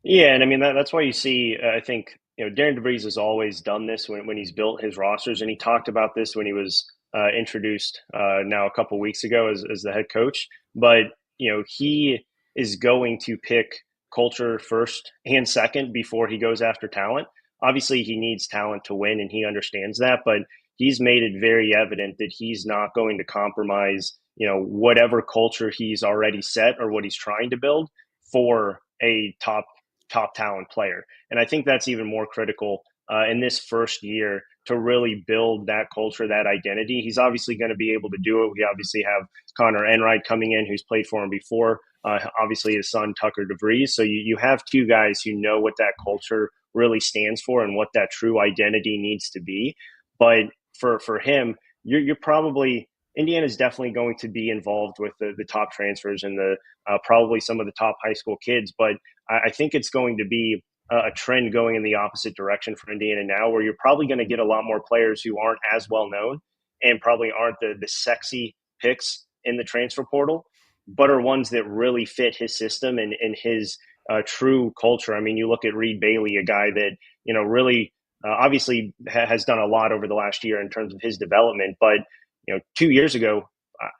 Yeah, and I mean, that's why you see, I think, Darren DeVries has always done this when he's built his rosters, and he talked about this when he was introduced now a couple weeks ago as the head coach. But he is going to pick culture first and second before he goes after talent. Obviously, he needs talent to win, and he understands that. But he's made it very evident that he's not going to compromise, whatever culture he's already set or what he's trying to build for a top talent player. And I think that's even more critical in this first year to really build that culture, that identity. He's obviously going to be able to do it. We obviously have Connor Enright coming in, who's played for him before. Obviously his son, Tucker DeVries. So you have 2 guys who know what that culture really stands for and what that true identity needs to be. But for him, you're probably Indiana's definitely going to be involved with the top transfers and the probably some of the top high school kids. But I think it's going to be a trend going in the opposite direction for Indiana now, where you're probably going to get a lot more players who aren't as well known and probably aren't the sexy picks in the transfer portal, but are ones that really fit his system and his true culture. I mean, you look at Reed Bailey, a guy that, really obviously has done a lot over the last year in terms of his development. But, 2 years ago,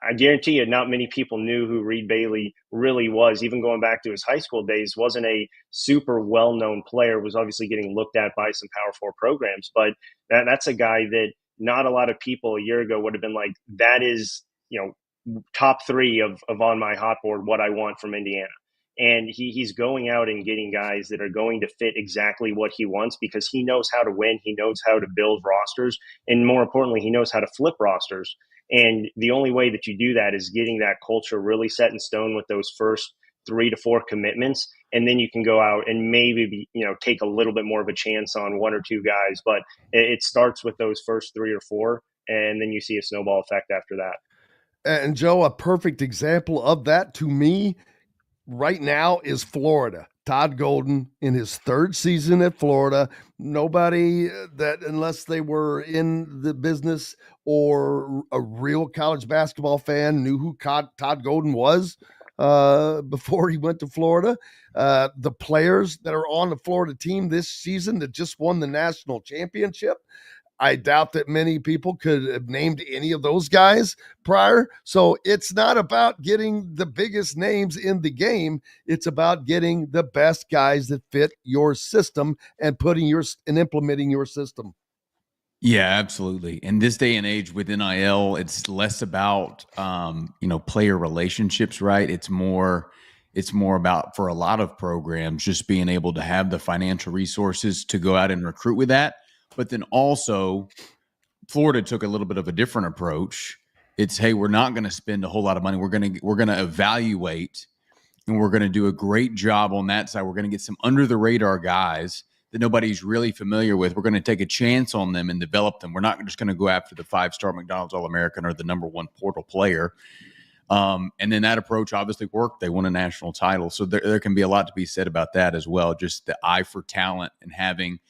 I guarantee you not many people knew who Reed Bailey really was. Even going back to his high school days, wasn't a super well-known player, was obviously getting looked at by some Power 4 programs. But that's a guy that not a lot of people a year ago would have been like, that is, top 3 of on my hot board, what I want from Indiana. And he's going out and getting guys that are going to fit exactly what he wants because he knows how to win. He knows how to build rosters. And more importantly, he knows how to flip rosters. And the only way that you do that is getting that culture really set in stone with those first 3 to 4 commitments. And then you can go out and maybe, take a little bit more of a chance on 1 or 2 guys. But it starts with those first 3 or 4, and then you see a snowball effect after that. And Joe, a perfect example of that to me right now is Florida. Todd Golden in his 3rd season at Florida. Nobody that, unless they were in the business or a real college basketball fan, knew who Todd Golden was before he went to Florida. The players that are on the Florida team this season that just won the national championship, I doubt that many people could have named any of those guys prior. So it's not about getting the biggest names in the game. It's about getting the best guys that fit your system and implementing your system. Yeah, absolutely. In this day and age with NIL, it's less about player relationships, right? It's more about, for a lot of programs, just being able to have the financial resources to go out and recruit with that. But then also, Florida took a little bit of a different approach. It's, hey, we're not going to spend a whole lot of money. We're going to evaluate, and we're going to do a great job on that side. We're going to get some under the radar guys that nobody's really familiar with. We're going to take a chance on them and develop them. We're not just going to go after the 5-star McDonald's All-American or the number 1 portal player. And then that approach obviously worked. They won a national title. So there can be a lot to be said about that as well. Just the eye for talent and having,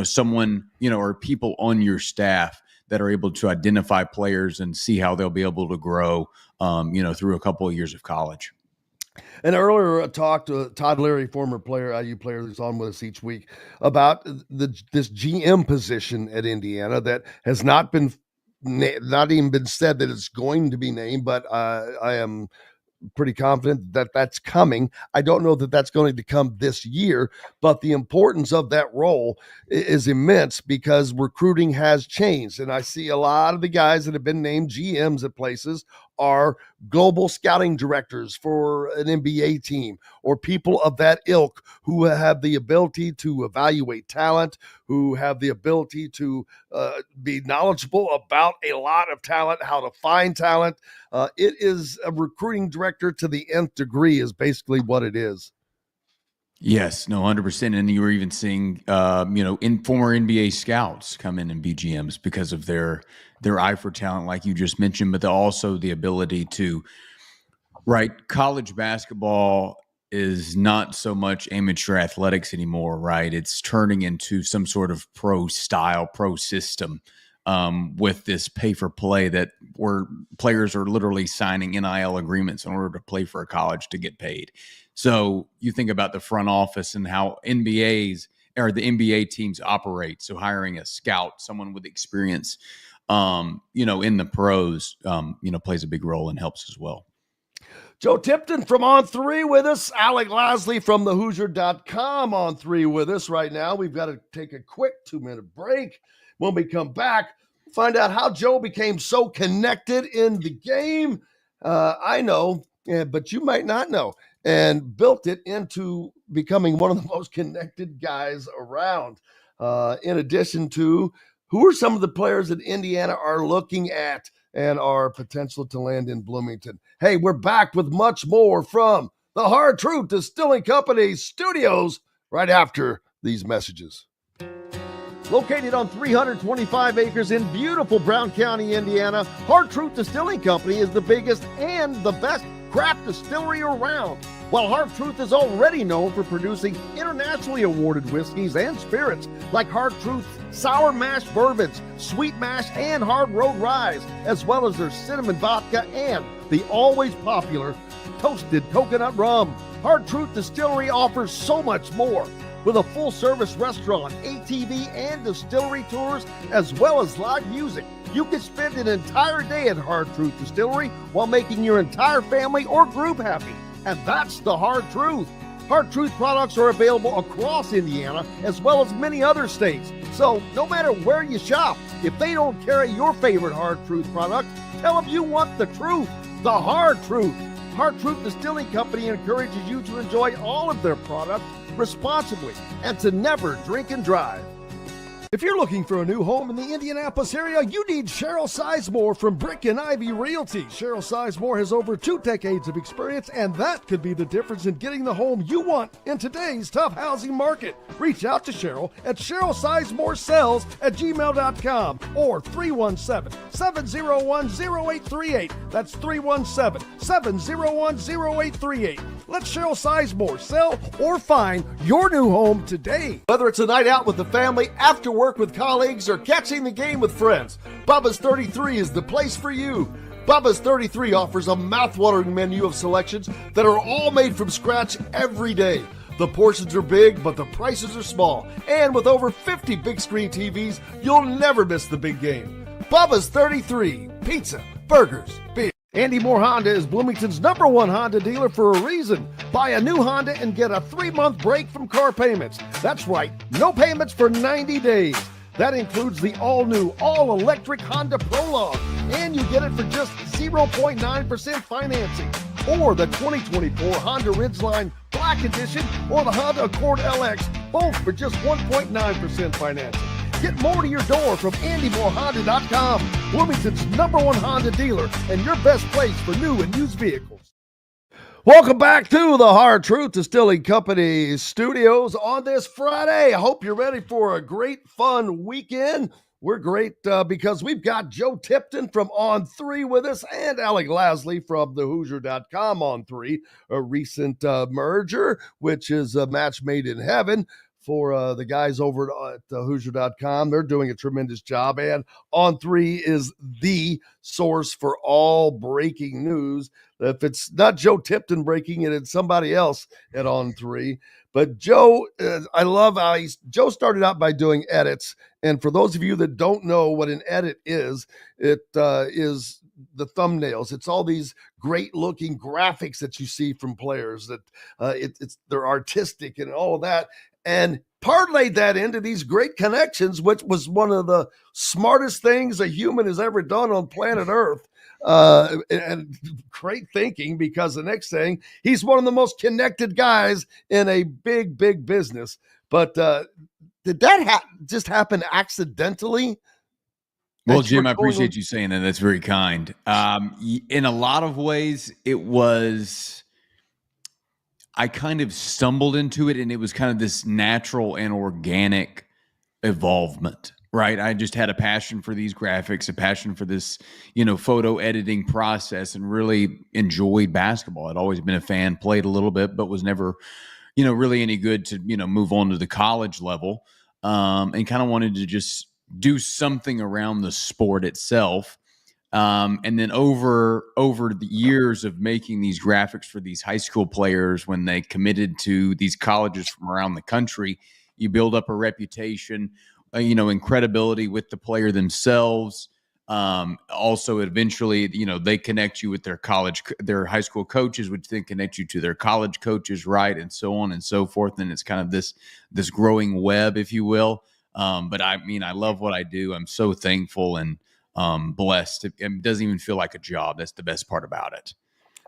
someone, or people on your staff that are able to identify players and see how they'll be able to grow, through a couple of years of college. And earlier I talked to Todd Leary, former IU player who's on with us each week, about this GM position at Indiana that has not even been said that it's going to be named, but I am pretty confident that that's coming. I don't know that that's going to come this year, but the importance of that role is immense because recruiting has changed. And I see a lot of the guys that have been named GMs at places are global scouting directors for an NBA team or people of that ilk who have the ability to evaluate talent, who have the ability to be knowledgeable about a lot of talent, how to find talent. It is a recruiting director to the nth degree is basically what it is. Yes, no, 100%. And you were even seeing, in former NBA scouts come in and be GMs because of their eye for talent, like you just mentioned, but also the ability to, right? College basketball is not so much amateur athletics anymore, right? It's turning into some sort of pro style, pro system with this pay for play that where players are literally signing NIL agreements in order to play for a college to get paid. So you think about the front office and how NBAs or the NBA teams operate. So hiring a scout, someone with experience, in the pros, plays a big role and helps as well. Joe Tipton from On 3 with us. Alec Lasley from thehoosier.com on 3 with us right now. We've got to take a quick 2-minute break. When we come back, find out how Joe became so connected in the game. I know, but you might not know, and built it into becoming one of the most connected guys around. In addition to who are some of the players that Indiana are looking at and are potential to land in Bloomington. Hey, we're back with much more from the Hard Truth Distilling Company studios right after these messages. Located on 325 acres in beautiful Brown County, Indiana, Hard Truth Distilling Company is the biggest and the best craft distillery around. While Hard Truth is already known for producing internationally awarded whiskeys and spirits like Hard Truth's sour mash bourbons, sweet mash, and hard road ryes, as well as their cinnamon vodka and the always popular toasted coconut rum. Hard Truth Distillery offers so much more. With a full-service restaurant, ATV, and distillery tours, as well as live music, you can spend an entire day at Hard Truth Distillery while making your entire family or group happy. And that's the Hard Truth. Hard Truth products are available across Indiana, as well as many other states. So no matter where you shop, if they don't carry your favorite Hard Truth product, tell them you want the truth, the Hard Truth. Hard Truth Distilling Company encourages you to enjoy all of their products responsibly and to never drink and drive. If you're looking for a new home in the Indianapolis area, you need Cheryl Sizemore from Brick and Ivy Realty. Cheryl Sizemore has over 2 decades of experience, and that could be the difference in getting the home you want in today's tough housing market. Reach out to Cheryl at CherylSizemore@gmail.com or 317-701-0838. That's 317-701-0838. Let Cheryl Sizemore sell or find your new home today. Whether it's a night out with the family, after work with colleagues, or catching the game with friends, Bubba's 33 is the place for you. Bubba's 33 offers a mouthwatering menu of selections that are all made from scratch every day. The portions are big, but the prices are small. And with over 50 big screen TVs, you'll never miss the big game. Bubba's 33, pizza, burgers, beer. Andy Moore Honda is Bloomington's #1 Honda dealer for a reason. Buy a new Honda and get a 3-month break from car payments. That's right, no payments for 90 days. That includes the all-new, all-electric Honda Prologue. And you get it for just 0.9% financing. Or the 2024 Honda Ridgeline Black Edition or the Honda Accord LX, both for just 1.9% financing. Get more to your door from AndyMooreHonda.com, Bloomington's #1 Honda dealer and your best place for new and used vehicles. Welcome back to the Hard Truth Distilling Company studios on this Friday. I hope you're ready for a great, fun weekend. We're great because we've got Joe Tipton from On3 with us and Alec Lasley from thehoosier.com On3, a recent merger, which is a match made in heaven for the guys over at Hoosier.com. They're doing a tremendous job, and On3 is the source for all breaking news. If it's not Joe Tipton breaking it, it's somebody else at On3. But Joe, I love how Joe started out by doing edits. And for those of you that don't know what an edit is, it is the thumbnails. It's all these great looking graphics that you see from players that they're artistic and all of that. And parlayed that into these great connections, which was one of the smartest things a human has ever done on planet Earth. And great thinking, because the next thing, he's one of the most connected guys in a big, big business. But did that just happen accidentally? Well, Jim, I appreciate you saying that. That's very kind. In a lot of ways, it was, I kind of stumbled into it, and it was kind of this natural and organic evolvement. Right. I just had a passion for these graphics, a passion for this, photo editing process, and really enjoyed basketball. I'd always been a fan, played a little bit, but was never, really any good to, move on to the college level, and kind of wanted to just do something around the sport itself. And then over the years of making these graphics for these high school players, when they committed to these colleges from around the country, you build up a reputation, and credibility with the player themselves. Also, eventually, they connect you with their high school coaches, which then connect you to their college coaches, right, and so on and so forth. And it's kind of this growing web, if you will. But I love what I do. I'm so thankful and blessed. It doesn't even feel like a job. That's the best part about it.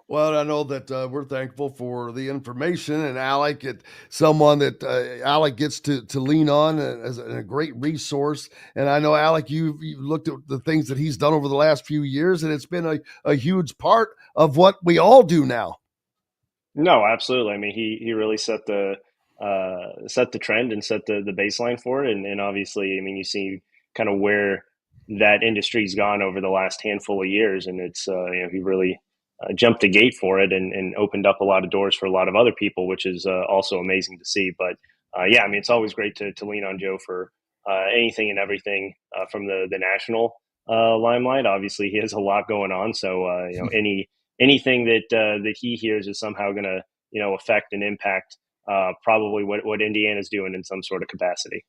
Well, I know that we're thankful for the information, and Alec, someone that Alec gets to lean on as a great resource. And I know, Alec, you've looked at the things that he's done over the last few years, and it's been a huge part of what we all do now. No, absolutely. I mean, he really set the trend and set the baseline for it. And obviously, I mean, you see kind of where that industry's gone over the last handful of years, and it's he really jumped the gate for it and opened up a lot of doors for a lot of other people, which is also amazing to see. But it's always great to lean on Joe for anything and everything from the national limelight. Obviously, he has a lot going on, so anything that he hears is somehow going to affect and impact probably what Indiana's doing in some sort of capacity.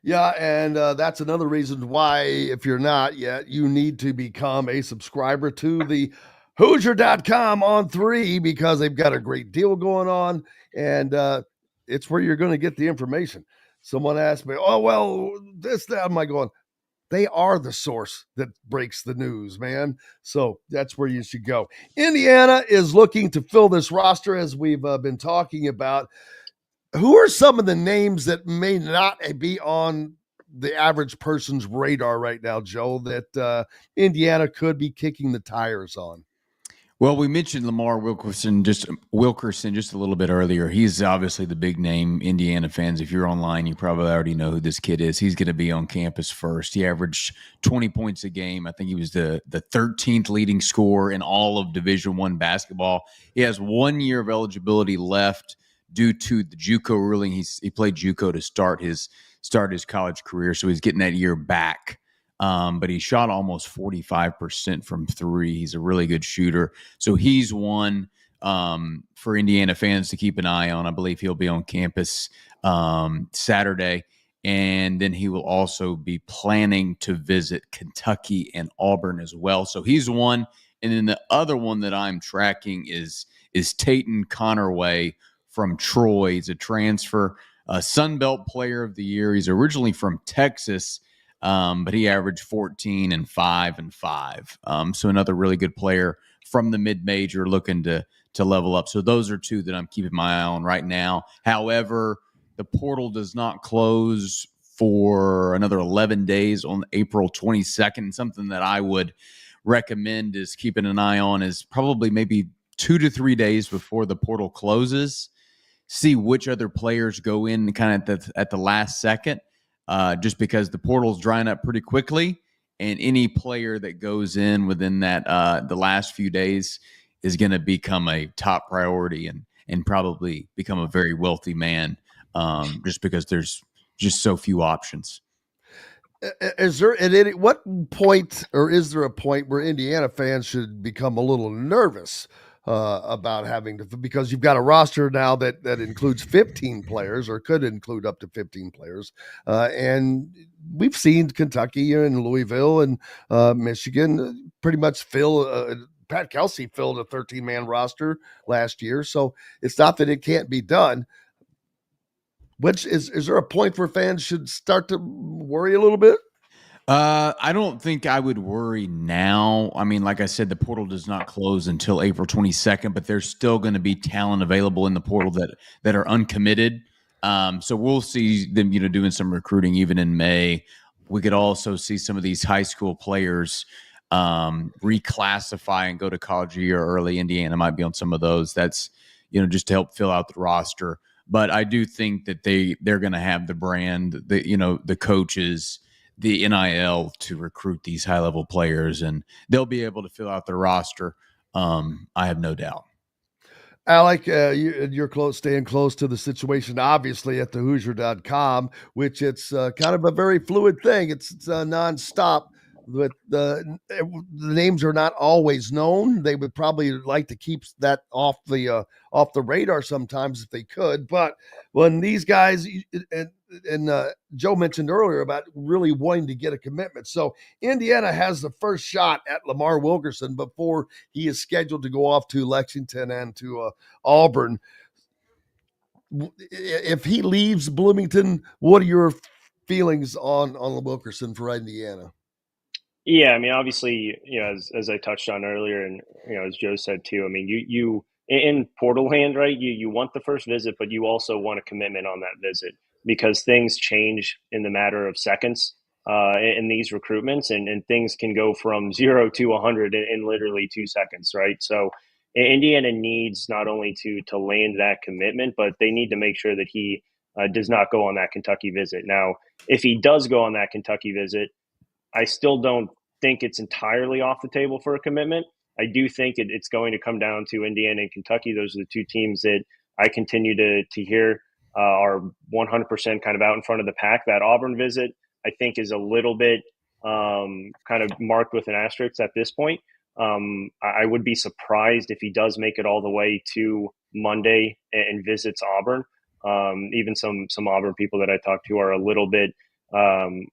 Yeah, and that's another reason why, if you're not yet, you need to become a subscriber to the Hoosier.com On3, because they've got a great deal going on, and it's where you're going to get the information. Someone asked me, oh, well, that. I'm like going, they are the source that breaks the news, man. So that's where you should go. Indiana is looking to fill this roster, as we've been talking about. Who are some of the names that may not be on the average person's radar right now, Joe, that Indiana could be kicking the tires on? Well, we mentioned Lamar Wilkerson just a little bit earlier. He's obviously the big name. Indiana fans, if you're online, you probably already know who this kid is. He's going to be on campus first. He averaged 20 points a game. I think he was the 13th leading scorer in all of Division I basketball. He has 1 year of eligibility left due to the JUCO ruling. He played JUCO to start his college career, so he's getting that year back. But he shot almost 45% from three. He's a really good shooter. So he's one. for Indiana fans to keep an eye on. I believe he'll be on campus Saturday. And then he will also be planning to visit Kentucky and Auburn as well. So he's one. And then the other one that I'm tracking is Tayton Connerway from Troy. He's a transfer, Sun Belt Player of the Year. He's originally from Texas, but he averaged 14 and 5 and 5. So another really good player from the mid-major looking to level up. So those are two that I'm keeping my eye on right now. However, the portal does not close for another 11 days on April 22nd. Something that I would recommend is keeping an eye on is probably maybe 2 to 3 days before the portal closes. See which other players go in kind of at the last second, just because the portal's drying up pretty quickly. And any player that goes in within that the last few days is going to become a top priority and probably become a very wealthy man. Just because there's just so few options. Is there at any what point, or is there a point where Indiana fans should become a little nervous about having to, because you've got a roster now that includes 15 players, or could include up to 15 players, and we've seen Kentucky and Louisville and Michigan pretty much fill. Pat Kelsey filled a 13-man roster last year, so it's not that it can't be done. Which is there a point where fans should start to worry a little bit? I don't think I would worry now. I mean, like I said, the portal does not close until April 22nd, but there's still going to be talent available in the portal that are uncommitted. So we'll see them, doing some recruiting even in May. We could also see some of these high school players reclassify and go to college a year early. Indiana might be on some of those. That's, just to help fill out the roster. But I do think that they're going to have the brand, the coaches, the NIL to recruit these high-level players, and they'll be able to fill out their roster. I have no doubt. Alec, you're staying close to the situation, obviously, at the Hoosier.com, which it's kind of a very fluid thing. It's nonstop. But the names are not always known. They would probably like to keep that off the radar sometimes if they could. But when these guys and Joe mentioned earlier about really wanting to get a commitment, so Indiana has the first shot at Lamar Wilkerson before he is scheduled to go off to Lexington and to Auburn. If he leaves Bloomington, what are your feelings on Wilkerson for Indiana? Yeah, I mean, obviously, as I touched on earlier, and as Joe said too, I mean, you in portal land, right? You want the first visit, but you also want a commitment on that visit, because things change in the matter of seconds in these recruitments, and things can go from 0 to 100 in literally 2 seconds, right? So Indiana needs not only to land that commitment, but they need to make sure that he does not go on that Kentucky visit. Now, if he does go on that Kentucky visit, I still don't think it's entirely off the table for a commitment. I do think it's going to come down to Indiana and Kentucky. Those are the two teams that I continue to hear are 100% kind of out in front of the pack. That Auburn visit, I think, is a little bit kind of marked with an asterisk at this point. I would be surprised if he does make it all the way to Monday and visits Auburn. Even some Auburn people that I talked to are a little bit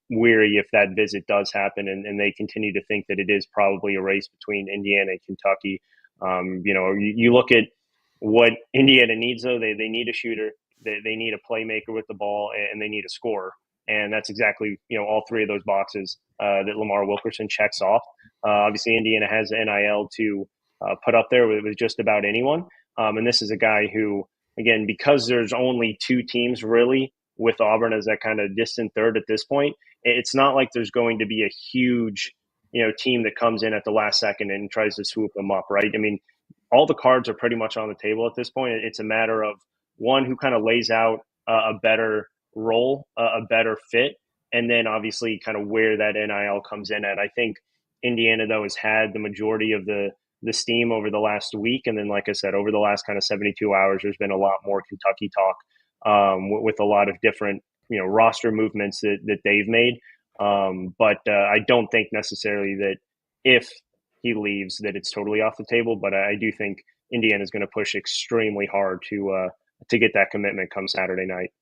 weary if that visit does happen, and they continue to think that it is probably a race between Indiana and Kentucky. You look at what Indiana needs, though. They need a shooter, they need a playmaker with the ball, and they need a scorer. And that's exactly, all three of those boxes that Lamar Wilkerson checks off. Obviously, Indiana has NIL to put up there with just about anyone. And this is a guy who, again, because there's only two teams really with Auburn as that kind of distant third at this point, it's not like there's going to be a huge, team that comes in at the last second and tries to swoop them up, right? I mean, all the cards are pretty much on the table at this point. It's a matter of one who kind of lays out a better role, a better fit, and then obviously kind of where that NIL comes in at. I think Indiana, though, has had the majority of the steam over the last week. And then, like I said, over the last kind of 72 hours, there's been a lot more Kentucky talk with a lot of different, roster movements that they've made. But I don't think necessarily that if he leaves that it's totally off the table. But I do think, Indiana is going to push extremely hard to get that commitment come Saturday night.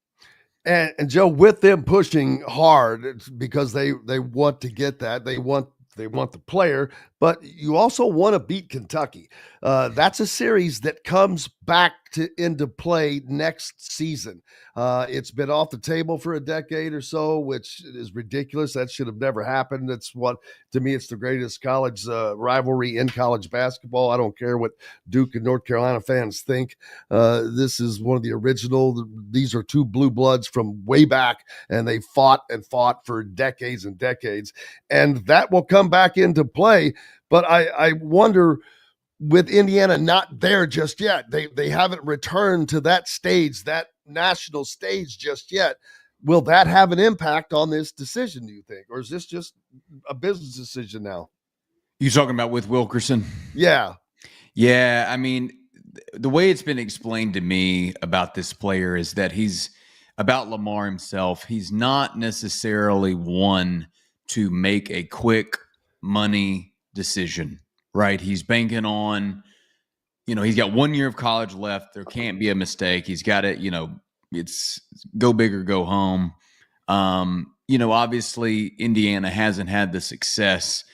And Joe, with them pushing hard, it's because they want to get that. They want the player, but you also want to beat Kentucky. That's a series that comes back into play next season. It's been off the table for a decade or so, which is ridiculous. That should have never happened. That's what, to me, it's the greatest college rivalry in college basketball. I don't care what Duke and North Carolina fans think. This is one of the original. These are two blue bloods from way back, and they fought and fought for decades and decades. And that will come back into play. But I wonder, with Indiana not there just yet, they haven't returned to that stage, that national stage just yet. Will that have an impact on this decision, do you think? Or is this just a business decision now? You talking about with Wilkerson? Yeah. Yeah, I mean, the way it's been explained to me about this player is that about Lamar himself, he's not necessarily one to make a quick money decision, right? He's banking on, he's got 1 year of college left. There can't be a mistake. He's got it, it's go big or go home. Obviously Indiana hasn't had the success,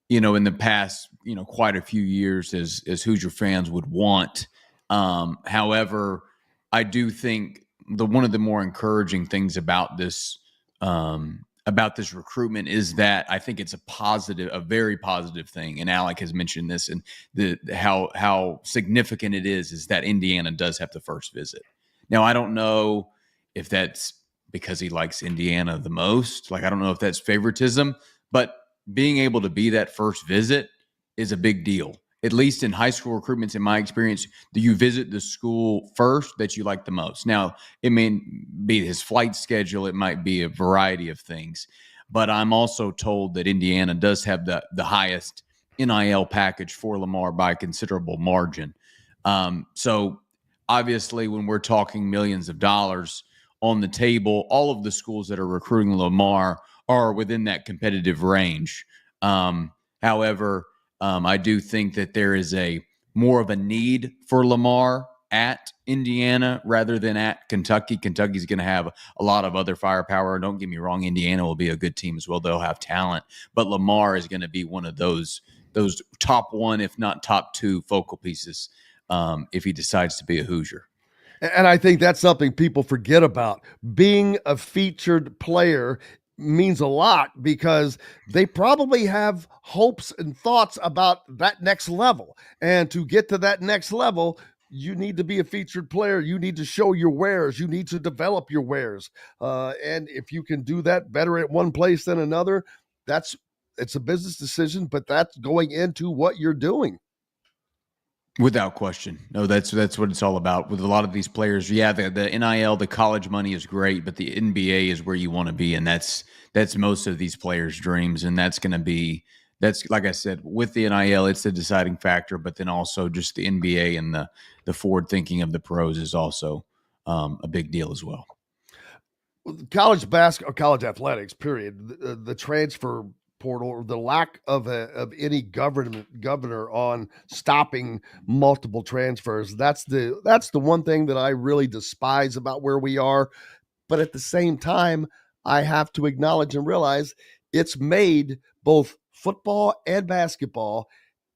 in the past, quite a few years as Hoosier fans would want. However, I do think one of the more encouraging things about this recruitment is that I think it's a very positive thing. And Alec has mentioned this, and how significant it is that Indiana does have the first visit. Now, I don't know if that's because he likes Indiana the most. Like, I don't know if that's favoritism, but being able to be that first visit is a big deal. At least in high school recruitments, in my experience, do you visit the school first that you like the most? Now, it may be his flight schedule. It might be a variety of things. But I'm also told that Indiana does have the highest NIL package for Lamar by a considerable margin. So obviously, when we're talking millions of dollars on the table, all of the schools that are recruiting Lamar are within that competitive range. However, I do think that there is more of a need for Lamar at Indiana rather than at Kentucky. Kentucky's going to have a lot of other firepower. Don't get me wrong, Indiana will be a good team as well. They'll have talent, but Lamar is going to be one of those top one, if not top two focal pieces if he decides to be a Hoosier. And I think that's something people forget about. Being a featured player means a lot because they probably have hopes and thoughts about that next level. And to get to that next level, you need to be a featured player. You need to show your wares. You need to develop your wares. And if you can do that better at one place than another, it's a business decision, but that's going into what you're doing. Without question. No, that's what it's all about with a lot of these players. Yeah, the NIL, the college money is great, but the NBA is where you want to be, and that's most of these players' dreams. And that's like I said, with the NIL, it's the deciding factor, but then also just the NBA and the forward thinking of the pros is also a big deal as well. College basketball, college athletics, period. The transfer portal, or the lack of any governor on stopping multiple transfers. That's the one thing that I really despise about where we are. But at the same time, I have to acknowledge and realize it's made both football and basketball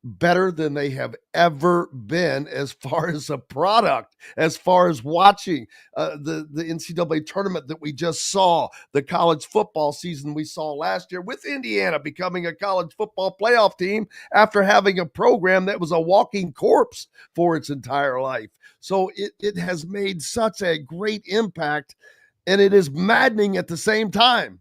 better than they have ever been as far as a product, as far as watching the NCAA tournament that we just saw, the college football season we saw last year with Indiana becoming a college football playoff team after having a program that was a walking corpse for its entire life. So it has made such a great impact, and it is maddening at the same time.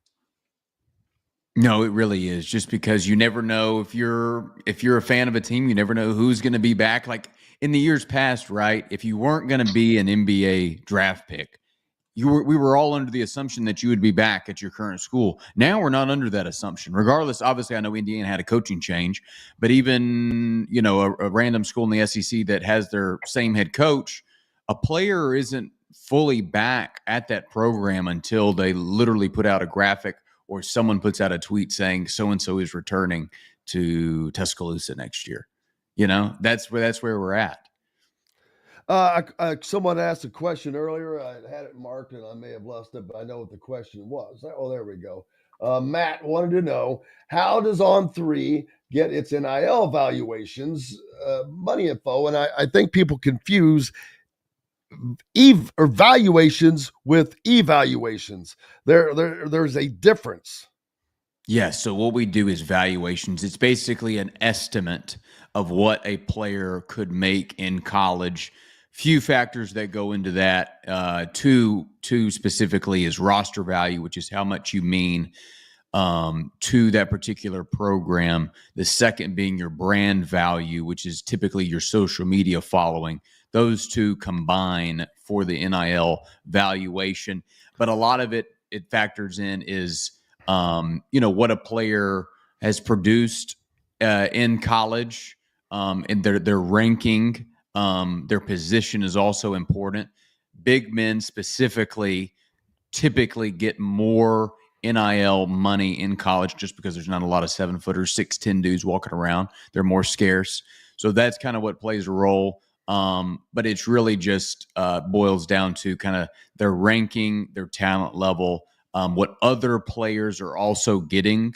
No, it really is, just because you never know if you're a fan of a team, you never know who's going to be back. Like in the years past, right? If you weren't going to be an NBA draft pick, we were all under the assumption that you would be back at your current school. Now we're not under that assumption. Regardless, obviously, I know Indiana had a coaching change, but even a random school in the SEC that has their same head coach, a player isn't fully back at that program until they literally put out a graphic or someone puts out a tweet saying so-and-so is returning to Tuscaloosa next year. That's where we're at. Someone asked a question earlier. I had it marked and I may have lost it, but I know what the question was. Oh, there we go. Matt wanted to know, how does On3 get its NIL valuations, money info? And I think people confuse valuations with evaluations. There's a difference. Yes. So what we do is valuations. It's basically an estimate of what a player could make in college. Few factors that go into that. Two specifically is roster value, which is how much you mean to that particular program. The second being your brand value, which is typically your social media following. Those two combine for the NIL valuation. But a lot of it factors in is, what a player has produced in college, and their ranking. Their position is also important. Big men specifically typically get more NIL money in college just because there's not a lot of 7-footers, 6'10" dudes walking around. They're more scarce. So that's kind of what plays a role. But it's really just boils down to kind of their ranking, their talent level, what other players are also getting.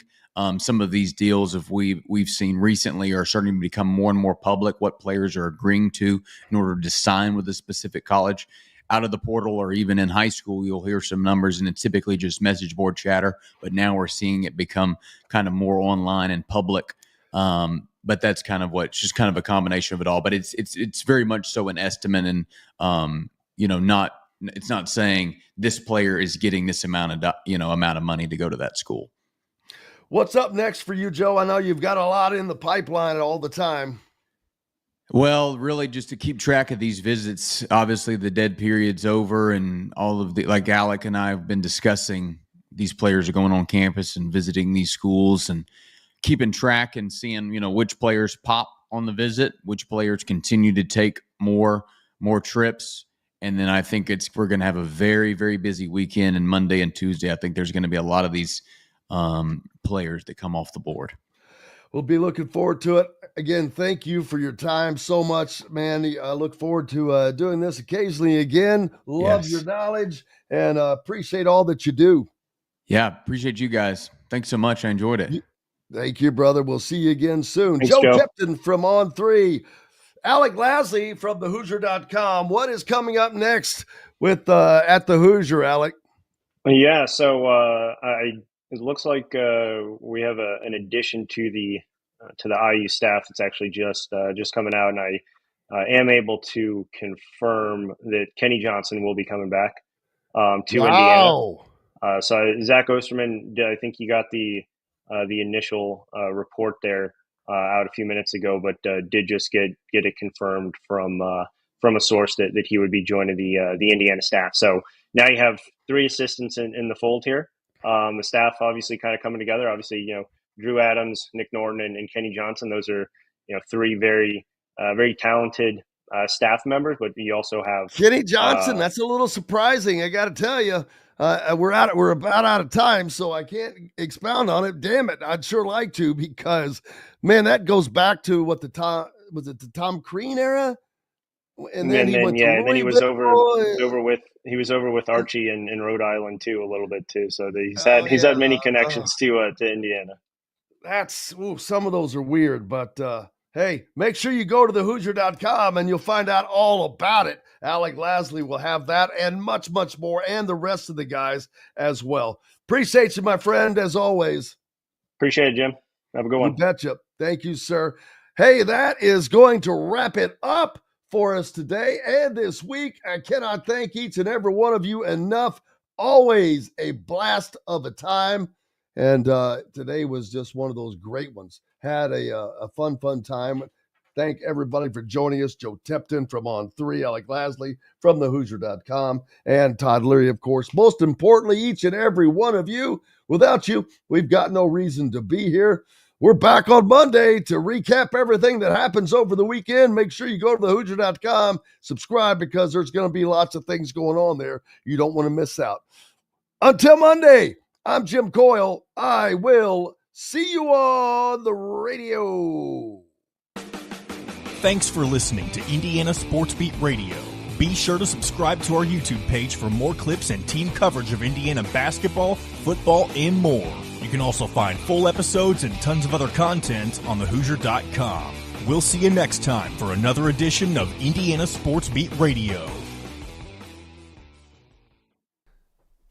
Some of these deals, if we've seen recently, are starting to become more and more public, what players are agreeing to in order to sign with a specific college. Out of the portal or even in high school, you'll hear some numbers, and it's typically just message board chatter. But now we're seeing it become kind of more online and public. But that's kind of it's just kind of a combination of it all. But it's very much so an estimate, and it's not saying this player is getting this amount of money to go to that school. What's up next for you, Joe? I know you've got a lot in the pipeline all the time. Well, really just to keep track of these visits. Obviously the dead period's over, and all of like Alec and I have been discussing, these players are going on campus and visiting these schools and keeping track and seeing, which players pop on the visit, which players continue to take more trips. And then I think we're going to have a very, very busy weekend, and Monday and Tuesday, I think there's going to be a lot of these players that come off the board. We'll be looking forward to it. Again, thank you for your time so much, man. I look forward to doing this occasionally again. Love your knowledge and appreciate all that you do. Yeah, appreciate you guys. Thanks so much. I enjoyed it. Thank you, brother. We'll see you again soon. Thanks, Joe Joe. Tipton from On3. Alec Lasley from thehoosier.com. What is coming up next with at the Hoosier, Alec? Yeah, so it looks like we have an addition to the IU staff. It's actually just coming out, and I am able to confirm that Kenny Johnson will be coming back to Indiana. So Zach Osterman, I think you got the initial report there out a few minutes ago, but did just get it confirmed from a source that he would be joining the Indiana staff. So now you have 3 assistants in the fold here. The staff obviously kind of coming together. Obviously, Drew Adams, Nick Norton, and Kenny Johnson. Those are 3 very very talented staff members. But you also have Kenny Johnson. That's a little surprising, I got to tell you. We're about out of time, so I can't expound on it. Damn it, I'd sure like to, because man, that goes back to what the Tom Crean era, and then he was over with Archie in Rhode Island too a little bit too. So he's had many connections to Indiana. Some of those are weird, but hey, make sure you go to thehoosier.com and you'll find out all about it. Alec Lasley will have that and much, much more, and the rest of the guys as well. Appreciate you, my friend, as always. Appreciate it, Jim. Have a good one. You betcha. Thank you, sir. Hey, that is going to wrap it up for us today and this week. I cannot thank each and every one of you enough. Always a blast of a time. And today was just one of those great ones. Had a fun time. Thank everybody for joining us. Joe Tipton from On3, Alec Lasley from thehoosier.com, and Todd Leary, of course. Most importantly, each and every one of you. Without you, we've got no reason to be here. We're back on Monday to recap everything that happens over the weekend. Make sure you go to thehoosier.com, subscribe, because there's going to be lots of things going on there you don't want to miss out. Until Monday, I'm Jim Coyle. I will see you on the radio. Thanks for listening to Indiana Sports Beat Radio. Be sure to subscribe to our YouTube page for more clips and team coverage of Indiana basketball, football, and more. You can also find full episodes and tons of other content on thehoosier.com. We'll see you next time for another edition of Indiana Sports Beat Radio.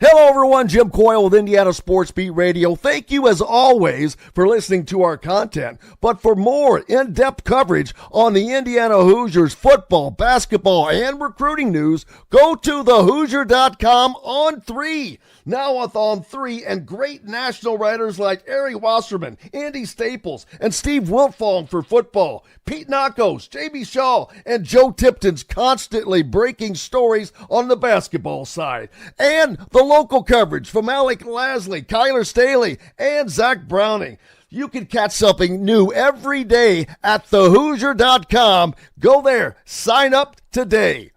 Hello, everyone. Jim Coyle with Indiana Sports Beat Radio. Thank you, as always, for listening to our content. But for more in-depth coverage on the Indiana Hoosiers football, basketball, and recruiting news, go to thehoosier.com on 3. Now with On 3 and great national writers like Ari Wasserman, Andy Staples, and Steve Wiltfong for football. Pete Nakos, Jamie Shaw, and Joe Tipton's constantly breaking stories on the basketball side. And the local coverage from Alec Lasley, Kyler Staley, and Zach Browning. You can catch something new every day at thehoosier.com. Go there, sign up today.